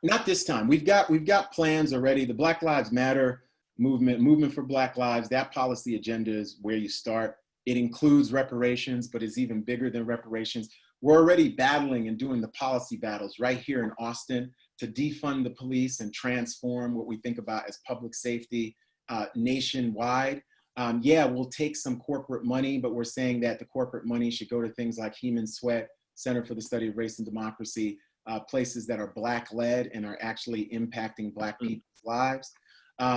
not this time. We've got plans already. The Black Lives Matter movement for Black Lives, that policy agenda is where you start. It includes reparations, but it's even bigger than reparations. We're already battling and doing the policy battles right here in Austin to defund the police and transform what we think about as public safety nationwide. We'll take some corporate money, but we're saying that the corporate money should go to things like Heman Sweatt Center for the Study of Race and Democracy, places that are Black-led and are actually impacting Black people's lives.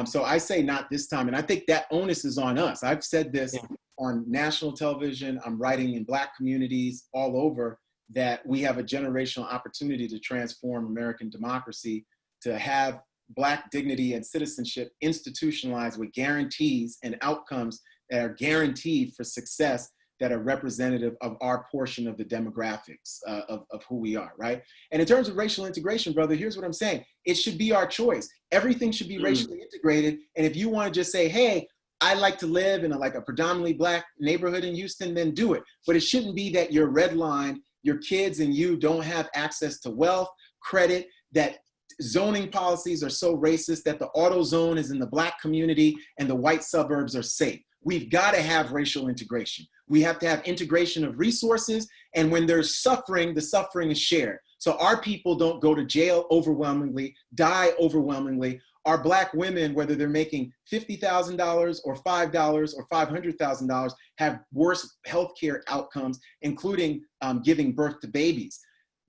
So I say not this time, and I think that onus is on us. I've said this on national television. I'm writing in Black communities all over that we have a generational opportunity to transform American democracy, to have Black dignity and citizenship institutionalized with guarantees and outcomes that are guaranteed for success, that are representative of our portion of the demographics of who we are, right? And in terms of racial integration, brother, here's what I'm saying. It should be our choice. Everything should be racially integrated. And if you want to just say, hey, I like to live in a predominantly Black neighborhood in Houston, then do it. But it shouldn't be that your red line, your kids and you don't have access to wealth, credit, that zoning policies are so racist that the auto zone is in the Black community and the white suburbs are safe. We've got to have racial integration. We have to have integration of resources. And when there's suffering, the suffering is shared. So our people don't go to jail overwhelmingly, die overwhelmingly. Our Black women, whether they're making $50,000 or $5 or $500,000, have worse healthcare outcomes, including giving birth to babies.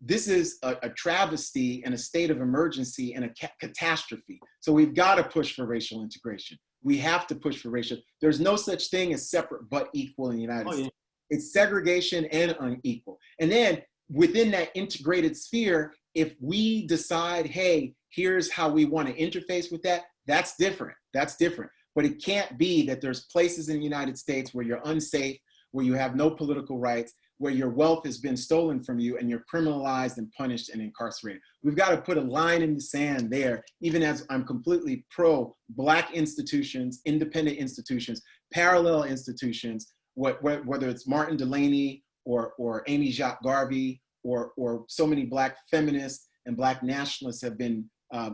This is a travesty and a state of emergency and a catastrophe. So we've got to push for racial integration. We have to push for racial. There's no such thing as separate but equal in the United States. It's segregation and unequal. And then within that integrated sphere, if we decide, hey, here's how we want to interface with that, that's different. That's different. But it can't be that there's places in the United States where you're unsafe, where you have no political rights, where your wealth has been stolen from you and you're criminalized and punished and incarcerated. We've got to put a line in the sand there, even as I'm completely pro Black institutions, independent institutions, parallel institutions, whether it's Martin Delaney or Amy Jacques Garvey or so many Black feminists and Black nationalists have been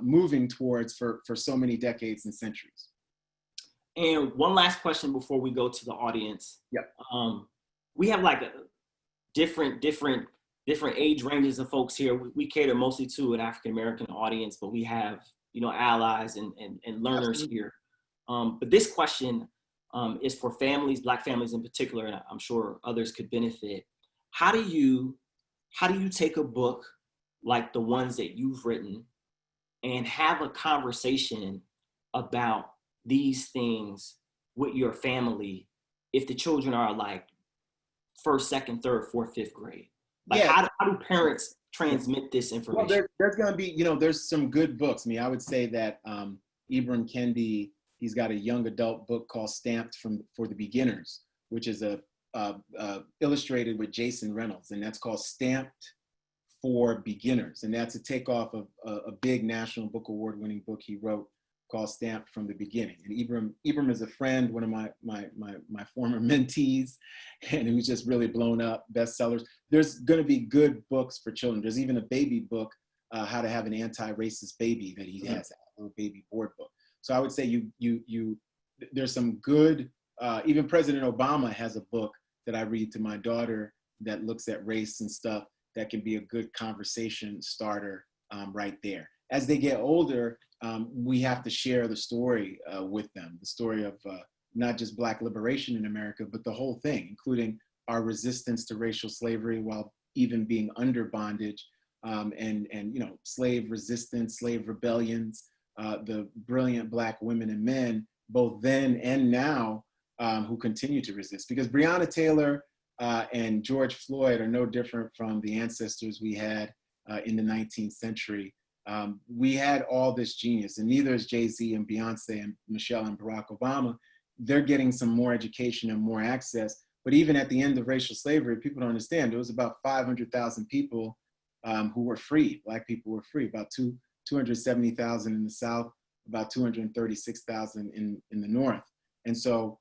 moving towards for so many decades and centuries. And one last question before we go to the audience. Yep. We have like a different age ranges of folks here. We cater mostly to an African-American audience, but we have, allies and learners here. But this question is for families, Black families in particular, and I'm sure others could benefit. How do you take a book like the ones that you've written and have a conversation about these things with your family if the children are like first, second, third, fourth, fifth grade? Like, yeah. How do parents transmit this information? Well, there's going to be, there's some good books. I mean, I would say that Ibram Kendi, he's got a young adult book called Stamped for the Beginners, which is illustrated with Jason Reynolds, and that's called Stamped for Beginners. And that's a takeoff of a big National Book Award winning book he wrote called Stamped from the Beginning. And Ibram is a friend, one of my former mentees, and who's just really blown up, bestsellers. There's going to be good books for children. There's even a baby book, How to Have an Anti-Racist Baby, that he has, a little baby board book. So I would say there's some good, even President Obama has a book that I read to my daughter that looks at race and stuff that can be a good conversation starter right there. As they get older, we have to share the story with them, the story of not just Black liberation in America, but the whole thing, including our resistance to racial slavery while even being under bondage, and slave resistance, slave rebellions, the brilliant Black women and men, both then and now, who continue to resist. Because Breonna Taylor and George Floyd are no different from the ancestors we had in the 19th century. We had all this genius, and neither is Jay-Z and Beyonce and Michelle and Barack Obama. They're getting some more education and more access. But even at the end of racial slavery, people don't understand, there was about 500,000 people who were free. Black people were free, about 270,000 in the South, about 236,000 in the North. And so,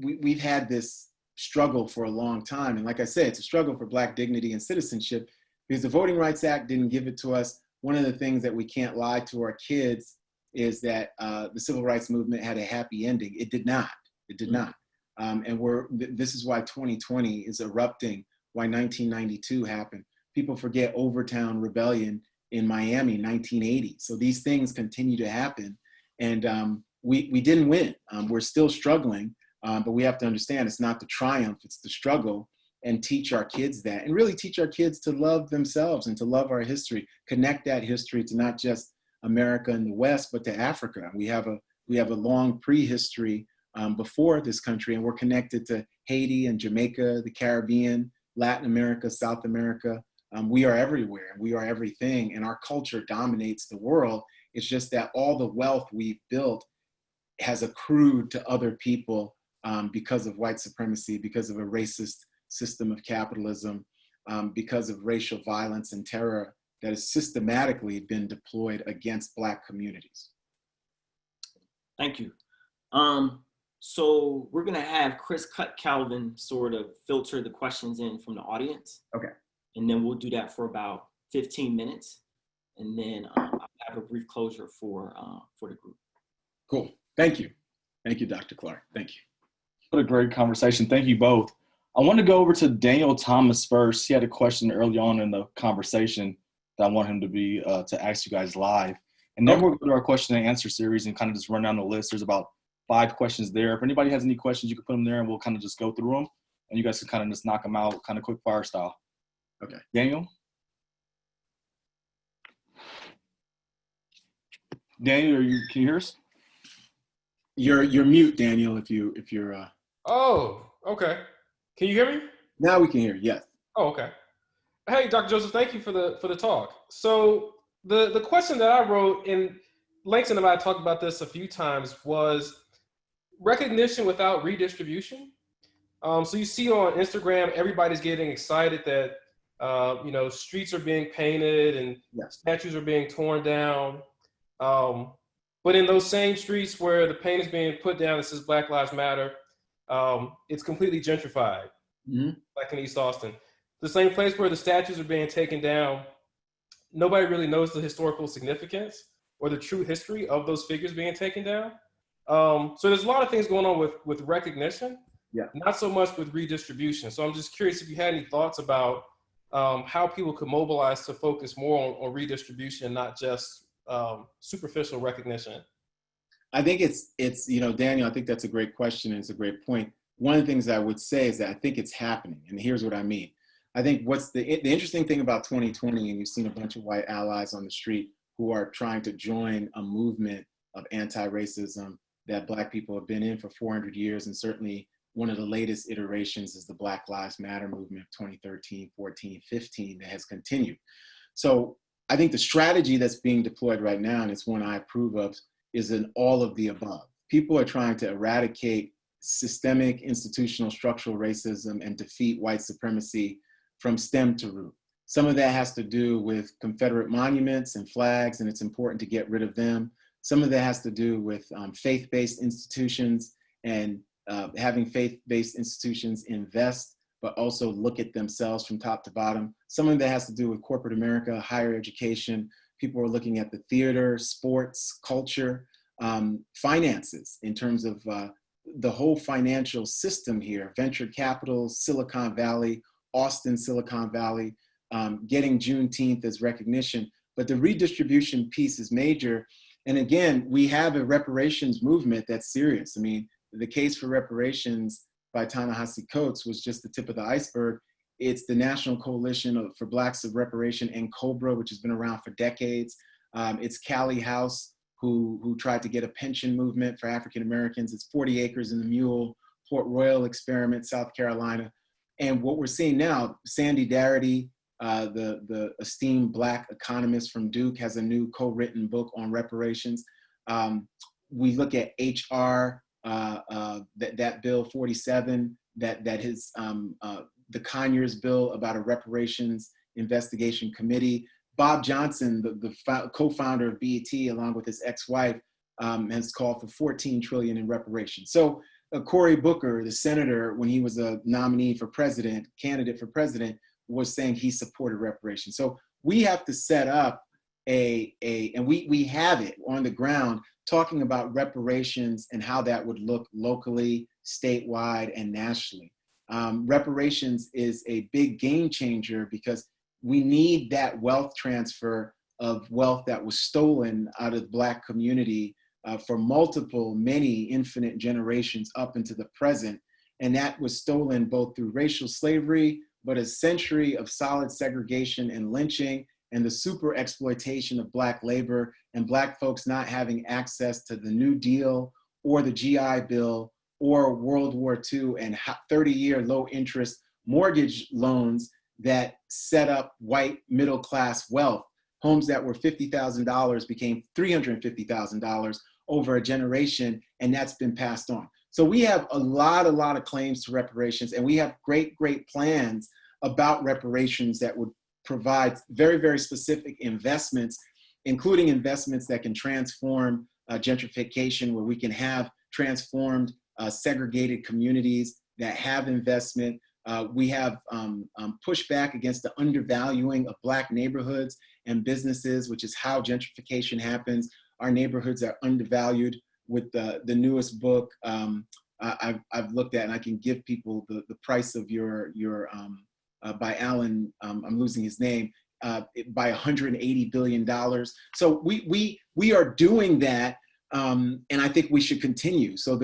we've had this struggle for a long time. And like I said, it's a struggle for Black dignity and citizenship, because the Voting Rights Act didn't give it to us. One of the things that we can't lie to our kids is that the civil rights movement had a happy ending. It did not. It did not. And this is why 2020 is erupting, why 1992 happened. People forget Overtown Rebellion in Miami, 1980. So these things continue to happen. And we didn't win. We're still struggling, but we have to understand it's not the triumph, it's the struggle. And teach our kids that, and really teach our kids to love themselves and to love our history, connect that history to not just America and the West, but to Africa. We have a long prehistory before this country, and we're connected to Haiti and Jamaica, the Caribbean, Latin America, South America. We are everywhere, we are everything, and our culture dominates the world. It's just that all the wealth we've built has accrued to other people because of white supremacy, because of a racist system of capitalism, because of racial violence and terror that has systematically been deployed against Black communities. Thank you. So we're gonna have Chris Calvin sort of filter the questions in from the audience. Okay. And then we'll do that for about 15 minutes. And then I'll have a brief closure for the group. Cool, thank you. Thank you, Dr. Clark, thank you. What a great conversation, thank you both. I want to go over to Daniel Thomas first. He had a question early on in the conversation that I want him to ask you guys live. And then we'll go to our question and answer series and kind of just run down the list. There's about 5 questions there. If anybody has any questions, you can put them there and we'll kind of just go through them. And you guys can kind of just knock them out kind of quick fire style. Okay. Daniel? Daniel, can you hear us? You're mute, Daniel, if you're Oh, okay. Can you hear me? Now we can hear you, yes. Oh, okay. Hey, Dr. Joseph, thank you for the talk. So the question that I wrote, and Langston and I talked about this a few times, was recognition without redistribution. So you see on Instagram, everybody's getting excited that streets are being painted and statues are being torn down. But in those same streets where the paint is being put down that says Black Lives Matter, it's completely gentrified, like in East Austin. The same place where the statues are being taken down, nobody really knows the historical significance or the true history of those figures being taken down. So there's a lot of things going on with recognition, not so much with redistribution. So I'm just curious if you had any thoughts about how people could mobilize to focus more on redistribution, not just superficial recognition. I think it's Daniel, I think that's a great question and it's a great point. One of the things I would say is that I think it's happening, and here's what I mean. I think what's the interesting thing about 2020, and you've seen a bunch of white allies on the street who are trying to join a movement of anti-racism that Black people have been in for 400 years, and certainly one of the latest iterations is the Black Lives Matter movement of 2013, 14, 15 that has continued. So I think the strategy that's being deployed right now, and it's one I approve of, is an all of the above. People are trying to eradicate systemic, institutional, structural racism and defeat white supremacy from stem to root. Some of that has to do with Confederate monuments and flags, and it's important to get rid of them. Some of that has to do with faith-based institutions and having faith-based institutions invest, but also look at themselves from top to bottom. Some of that has to do with corporate America, higher education. People are looking at the theater, sports, culture, finances in terms of the whole financial system here, venture capital, Silicon Valley, Austin, Silicon Valley, getting Juneteenth as recognition. But the redistribution piece is major. And again, we have a reparations movement that's serious. I mean, the case for reparations by Ta-Nehisi Coates was just the tip of the iceberg. It's the National Coalition for Blacks of Reparation and COBRA, which has been around for decades. It's Callie House, who tried to get a pension movement for African Americans. It's 40 Acres and the Mule, Port Royal Experiment, South Carolina. And what we're seeing now, Sandy Darity, the esteemed Black economist from Duke, has a new co-written book on reparations. We look at HR, that bill 47, that his the Conyers bill about a reparations investigation committee. Bob Johnson, the co-founder of BET, along with his ex-wife, has called for $14 trillion in reparations. So Cory Booker, the senator, when he was a nominee for president, candidate for president, was saying he supported reparations. So we have to set up and we have it on the ground, talking about reparations and how that would look locally, statewide, and nationally. Reparations is a big game changer because we need that wealth transfer of wealth that was stolen out of the Black community for many infinite generations up into the present. And that was stolen both through racial slavery, but a century of solid segregation and lynching, and the super exploitation of Black labor and Black folks not having access to the New Deal or the GI Bill or World War II and 30-year low interest mortgage loans that set up white middle class wealth. Homes that were $50,000 became $350,000 over a generation, and that's been passed on. So we have a lot of claims to reparations, and we have great plans about reparations that would provide very, very specific investments, including investments that can transform gentrification, where we can have transformed segregated communities that have investment. We have pushed back against the undervaluing of Black neighborhoods and businesses, which is how gentrification happens. Our neighborhoods are undervalued. With the newest book I've looked at, and I can give people the price of your by Alan, I'm losing his name, by $180 billion. So we are doing that, and I think we should continue. So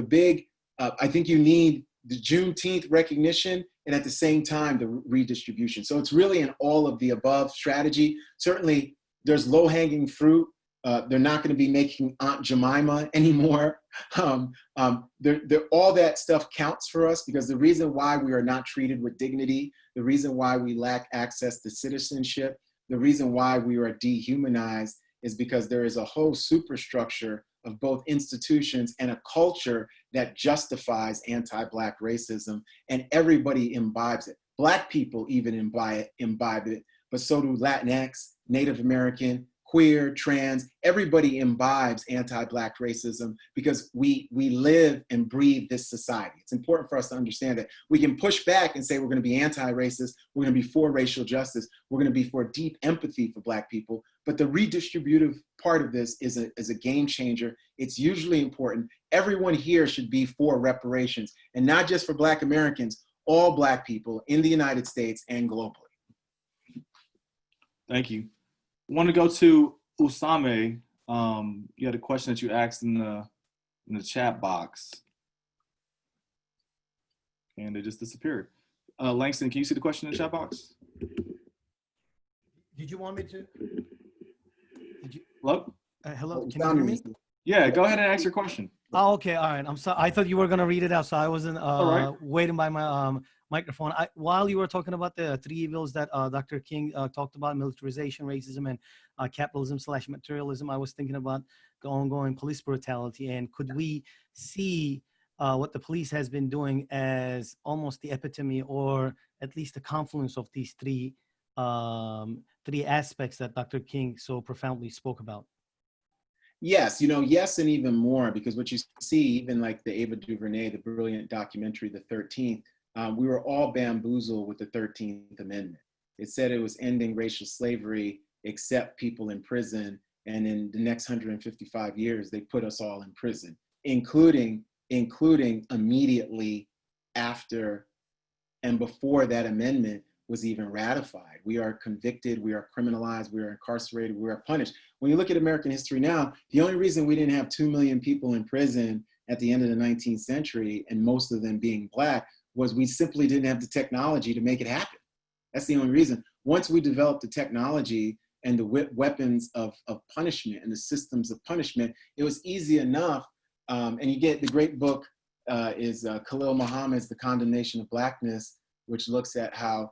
I think you need the Juneteenth recognition, and at the same time, the redistribution. So it's really an all of the above strategy. Certainly there's low-hanging fruit. They're not going to be making Aunt Jemima anymore. All that stuff counts for us, because the reason why we are not treated with dignity, the reason why we lack access to citizenship, the reason why we are dehumanized is because there is a whole superstructure of both institutions and a culture that justifies anti-Black racism, and everybody imbibes it. Black people even imbibe it, but so do Latinx, Native American, queer, trans. Everybody imbibes anti-Black racism because we live and breathe this society. It's important for us to understand that we can push back and say we're going to be anti-racist, we're going to be for racial justice, we're going to be for deep empathy for Black people, but the redistributive part of this is a game changer. It's usually important. Everyone here should be for reparations, and not just for Black Americans, all Black people in the United States and globally. Thank you. I want to go to Usame. You had a question that you asked in the chat box, and it just disappeared. Langston, can you see the question in the chat box? Did you want me to? Hello? Hello, can you hear me? Yeah, go ahead and ask your question. Oh, okay, all right. I'm sorry. I thought you were gonna read it out, so I wasn't waiting by my microphone. While you were talking about the three evils that Dr. King talked about, militarization, racism, and capitalism/materialism, I was thinking about the ongoing police brutality, and could we see what the police has been doing as almost the epitome, or at least the confluence of these three aspects that Dr. King so profoundly spoke about? Yes, yes, and even more, because what you see, even like the Ava DuVernay, the brilliant documentary, The 13th, we were all bamboozled with the 13th Amendment. It said it was ending racial slavery, except people in prison. And in the next 155 years, they put us all in prison, including immediately after and before that amendment was even ratified. We are convicted, we are criminalized, we are incarcerated, we are punished. When you look at American history now, the only reason we didn't have 2 million people in prison at the end of the 19th century, and most of them being Black, was we simply didn't have the technology to make it happen. That's the only reason. Once we developed the technology and the weapons of punishment and the systems of punishment, it was easy enough. And you get the great book is Khalil Muhammad's The Condemnation of Blackness, which looks at how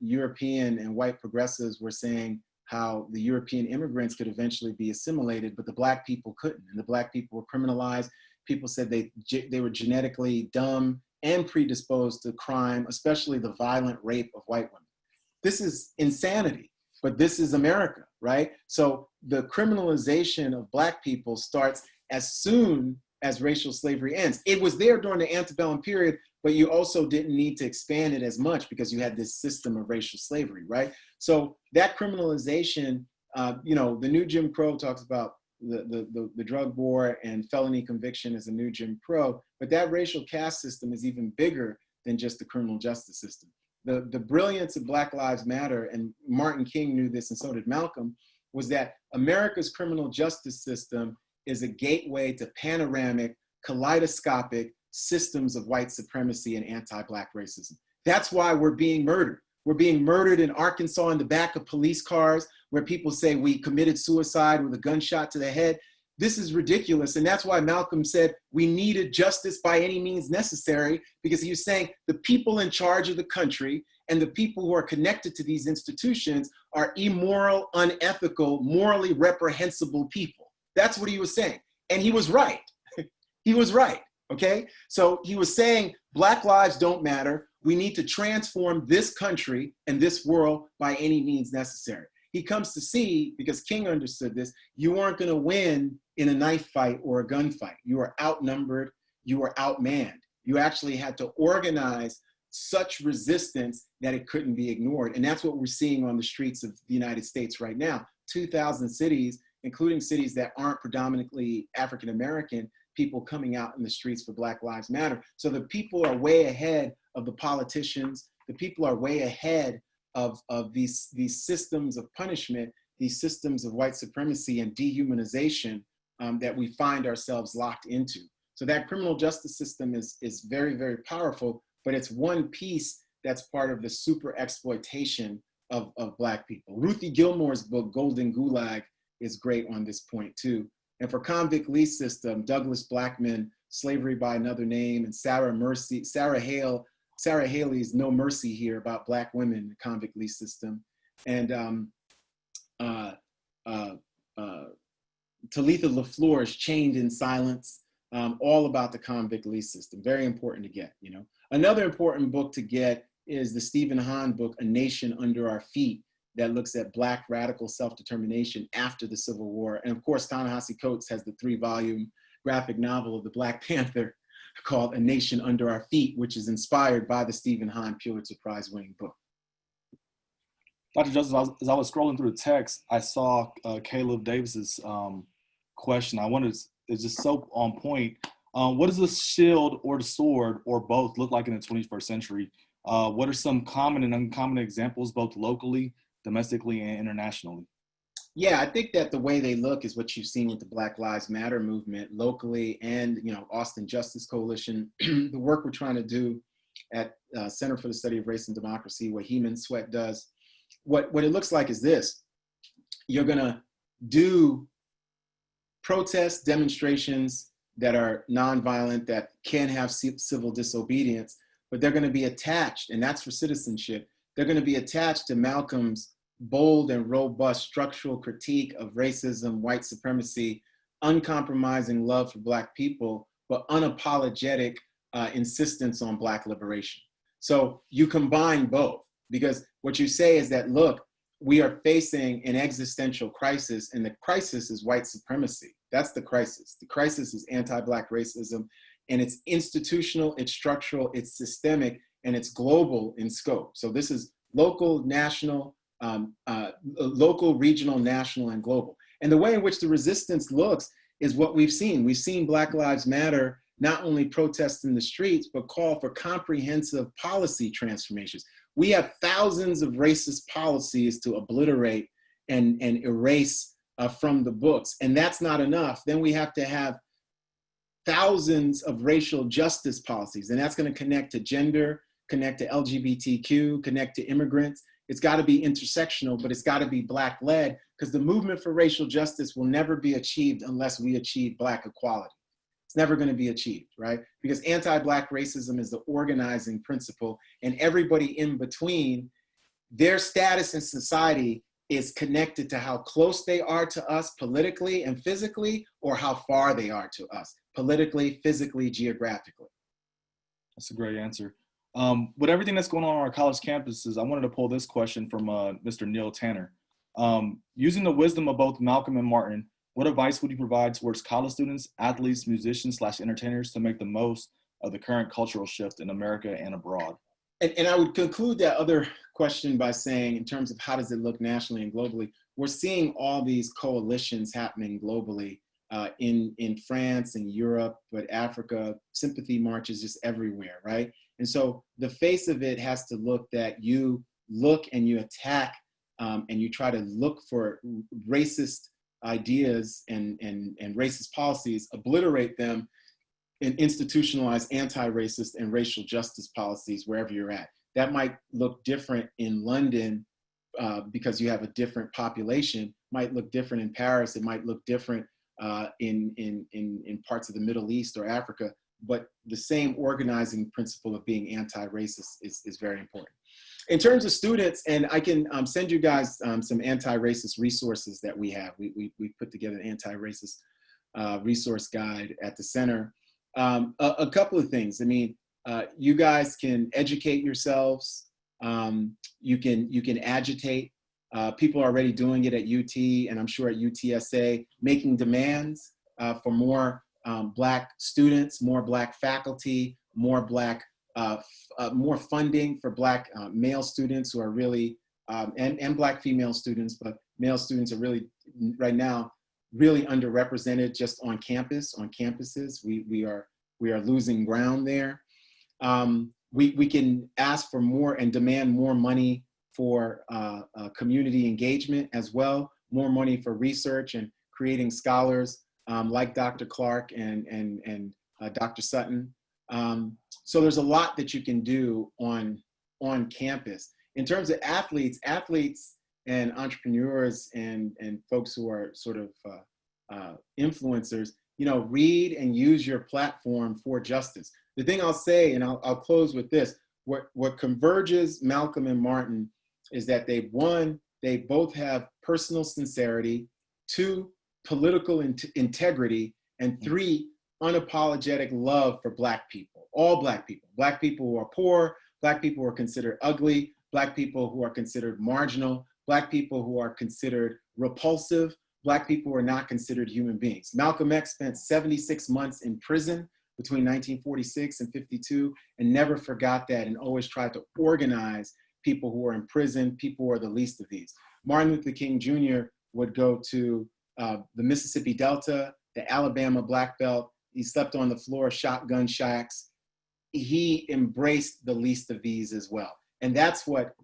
European and white progressives were saying how the European immigrants could eventually be assimilated, but the Black people couldn't, and the Black people were criminalized. People said they were genetically dumb and predisposed to crime, especially the violent rape of white women. This is insanity, but this is America, right? So the criminalization of Black people starts as soon as racial slavery ends. It was there during the antebellum period, but you also didn't need to expand it as much because you had this system of racial slavery, right? So that criminalization, the new Jim Crow talks about the drug war and felony conviction as a new Jim Crow, but that racial caste system is even bigger than just the criminal justice system. The brilliance of Black Lives Matter, and Martin King knew this and so did Malcolm, was that America's criminal justice system is a gateway to panoramic, kaleidoscopic systems of white supremacy and anti-Black racism. That's why we're being murdered. We're being murdered in Arkansas in the back of police cars where people say we committed suicide with a gunshot to the head. This is ridiculous. And that's why Malcolm said we needed justice by any means necessary, because he was saying the people in charge of the country and the people who are connected to these institutions are immoral, unethical, morally reprehensible people. That's what he was saying. And he was right. He was right. Okay? So he was saying Black lives don't matter. We need to transform this country and this world by any means necessary. He comes to see, because King understood this, you weren't going to win in a knife fight or a gunfight. You were outnumbered. You were outmanned. You actually had to organize such resistance that it couldn't be ignored. And that's what we're seeing on the streets of the United States right now. 2,000 cities, including cities that aren't predominantly African-American, people coming out in the streets for Black Lives Matter. So the people are way ahead of the politicians. The people are way ahead of these systems of punishment, these systems of white supremacy and dehumanization that we find ourselves locked into. So that criminal justice system is very, very powerful, but it's one piece that's part of the super exploitation of Black people. Ruthie Gilmore's book, Golden Gulag, is great on this point too. And for convict lease system, Douglas Blackman, Slavery by Another Name, and Sarah Haley's No Mercy Here about Black women in the convict lease system. And Talitha LaFleur is Chained in Silence, all about the convict lease system. Very important to get, you know. Another important book to get is the Stephen Hahn book, A Nation Under Our Feet, that looks at Black radical self-determination after the Civil War. And of course, Ta-Nehisi Coates has the 3-volume graphic novel of the Black Panther called A Nation Under Our Feet, which is inspired by the Stephen Hahn Pulitzer Prize winning book. Dr. Joseph, as I was scrolling through the text, I saw Caleb Davis's question. It's just so on point. What does the shield or the sword or both look like in the 21st century? What are some common and uncommon examples, both locally, domestically, and internationally? Yeah, I think that the way they look is what you've seen with the Black Lives Matter movement locally and, you know, Austin Justice Coalition. The work we're trying to do at Center for the Study of Race and Democracy, what Heman Sweatt does. What it looks like is this. You're gonna do protests, demonstrations that are nonviolent, that can have civil disobedience, but they're gonna be attached, and that's for citizenship, they're gonna be attached to Malcolm's bold and robust structural critique of racism, white supremacy, uncompromising love for Black people, but unapologetic insistence on Black liberation. So you combine both, because what you say is that, look, we are facing an existential crisis, and the crisis is white supremacy. That's the crisis. The crisis is anti-Black racism, and it's institutional, it's structural, it's systemic, and it's global in scope. So this is local, national, local, regional, national, and global. And the way in which the resistance looks is what we've seen. We've seen Black Lives Matter not only protest in the streets, but call for comprehensive policy transformations. We have thousands of racist policies to obliterate and erase from the books, and that's not enough. Then we have to have thousands of racial justice policies, and that's going to connect to gender, connect to LGBTQ, connect to immigrants. It's got to be intersectional, but it's got to be Black-led, because the movement for racial justice will never be achieved unless we achieve Black equality. It's never going to be achieved, right? Because anti-Black racism is the organizing principle, and everybody in between, their status in society is connected to how close they are to us politically and physically, or how far they are to us politically, physically, geographically. That's a great answer. With everything that's going on our college campuses, I wanted to pull this question from Mr. Neil Tanner. Using the wisdom of both Malcolm and Martin, what advice would you provide towards college students, athletes, musicians / entertainers to make the most of the current cultural shift in America and abroad? And I would conclude that other question by saying, in terms of how does it look nationally and globally, we're seeing all these coalitions happening globally in France and Europe, but Africa, sympathy marches just everywhere, right? And so the face of it has to look that you look and you attack and you try to look for racist ideas and racist policies, obliterate them, and institutionalize anti-racist and racial justice policies wherever you're at. That might look different in London because you have a different population, might look different in Paris, it might look different in parts of the Middle East or Africa, but the same organizing principle of being anti-racist is very important. In terms of students, and I can send you guys some anti-racist resources that we have. We put together an anti-racist resource guide at the center. A couple of things. I mean, you guys can educate yourselves. You can agitate. People are already doing it at UT, and I'm sure at UTSA, making demands for more Black students, more Black faculty, more funding for Black male students who are really, and Black female students, but male students are really, right now, really underrepresented just on campuses. We are losing ground there. We can ask for more and demand more money for community engagement as well, more money for research and creating scholars like Dr. Clark and Dr. Sutton. So there's a lot that you can do on campus. In terms of athletes and entrepreneurs and folks who are sort of influencers, read and use your platform for justice. The thing I'll say, and I'll close with this, what converges Malcolm and Martin is that they both have personal sincerity. 2, political integrity, and 3, unapologetic love for Black people, all Black people who are poor, Black people who are considered ugly, Black people who are considered marginal, Black people who are considered repulsive, Black people who are not considered human beings. Malcolm X spent 76 months in prison between 1946 and 52 and never forgot that, and always tried to organize people who are in prison, people who are the least of these. Martin Luther King Jr. would go to the Mississippi Delta, the Alabama Black Belt. He slept on the floor of shotgun shacks. He embraced the least of these as well. And that's what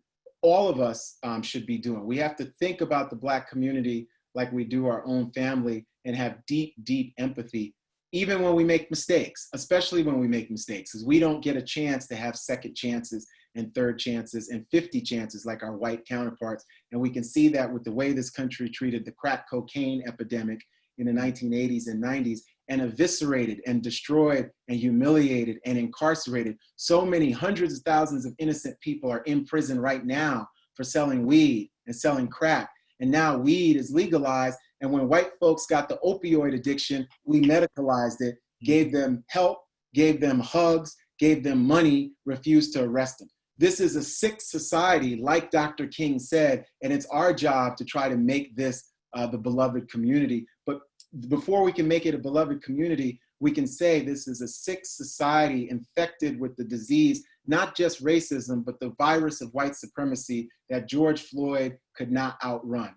all of us should be doing. We have to think about the Black community like we do our own family and have deep, deep empathy, even when we make mistakes, especially when we make mistakes, because we don't get a chance to have second chances and third chances and 50 chances like our white counterparts. And we can see that with the way this country treated the crack cocaine epidemic in the 1980s and 90s, and eviscerated and destroyed and humiliated and incarcerated. So many hundreds of thousands of innocent people are in prison right now for selling weed and selling crack. And now weed is legalized. And when white folks got the opioid addiction, we medicalized it, gave them help, gave them hugs, gave them money, refused to arrest them. This is a sick society, like Dr. King said, and it's our job to try to make this the beloved community. But before we can make it a beloved community, we can say this is a sick society infected with the disease, not just racism, but the virus of white supremacy that George Floyd could not outrun.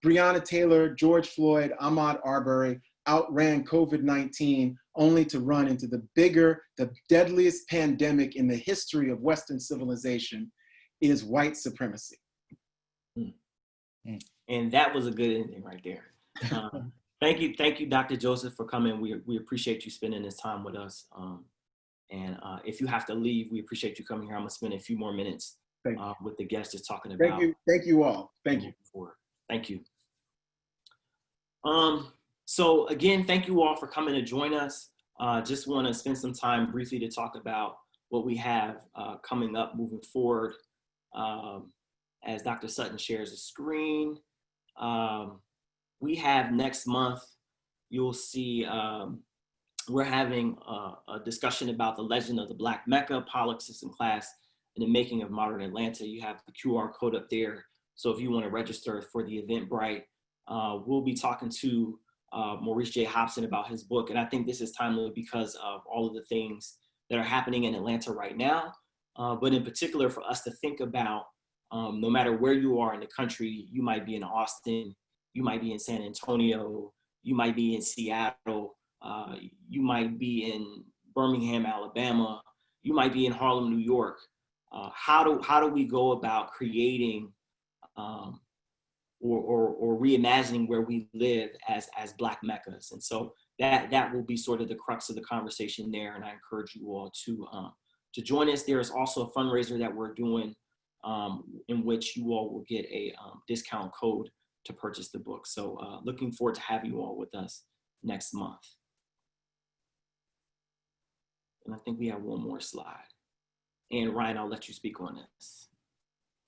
Breonna Taylor, George Floyd, Ahmaud Arbery outran COVID-19 only to run into the deadliest pandemic in the history of Western civilization is white supremacy. And that was a good ending right there. Thank you, Dr. Joseph, for coming. We appreciate you spending this time with us. And if you have to leave, we appreciate you coming here. I'm gonna spend a few more minutes with the guests just talking about. Thank you all. Thank you. Thank you. So again, thank you all for coming to join us. Just want to spend some time briefly to talk about what we have coming up moving forward. As Dr. Sutton shares the screen, we have next month, you'll see we're having a discussion about the legend of the Black Mecca, politics system class, and the making of modern Atlanta. You have the QR code up there. So if you want to register for the Eventbrite, we'll be talking to Maurice J. Hobson about his book. And I think this is timely because of all of the things that are happening in Atlanta right now. But in particular for us to think about, no matter where you are in the country, you might be in Austin, you might be in San Antonio, you might be in Seattle, you might be in Birmingham, Alabama, you might be in Harlem, New York. How do we go about creating or reimagining where we live as Black Meccas? And so that will be sort of the crux of the conversation there. And I encourage you all to join us. There is also a fundraiser that we're doing in which you all will get a discount code to purchase the book. So looking forward to having you all with us next month. And I think we have one more slide. And Ryan, I'll let you speak on this.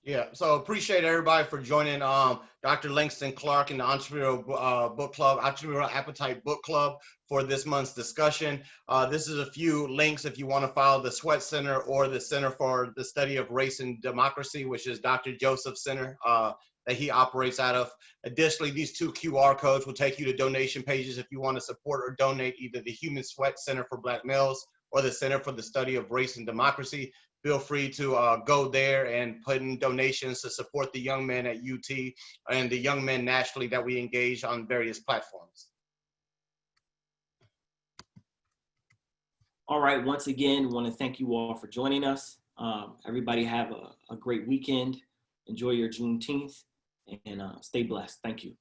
Yeah, so appreciate everybody for joining Dr. Langston Clark and the Entrepreneurial Book Club, Entrepreneurial Appetite Book Club for this month's discussion. This is a few links if you want to follow the Sweatt Center or the Center for the Study of Race and Democracy, which is Dr. Joseph Center that he operates out of. Additionally, these 2 QR codes will take you to donation pages if you want to support or donate either the Heman Sweatt Center for Black Males or the Center for the Study of Race and Democracy. Feel free to go there and put in donations to support the young men at UT and the young men nationally that we engage on various platforms. All right, once again, want to thank you all for joining us. Everybody have a great weekend. Enjoy your Juneteenth and stay blessed. Thank you.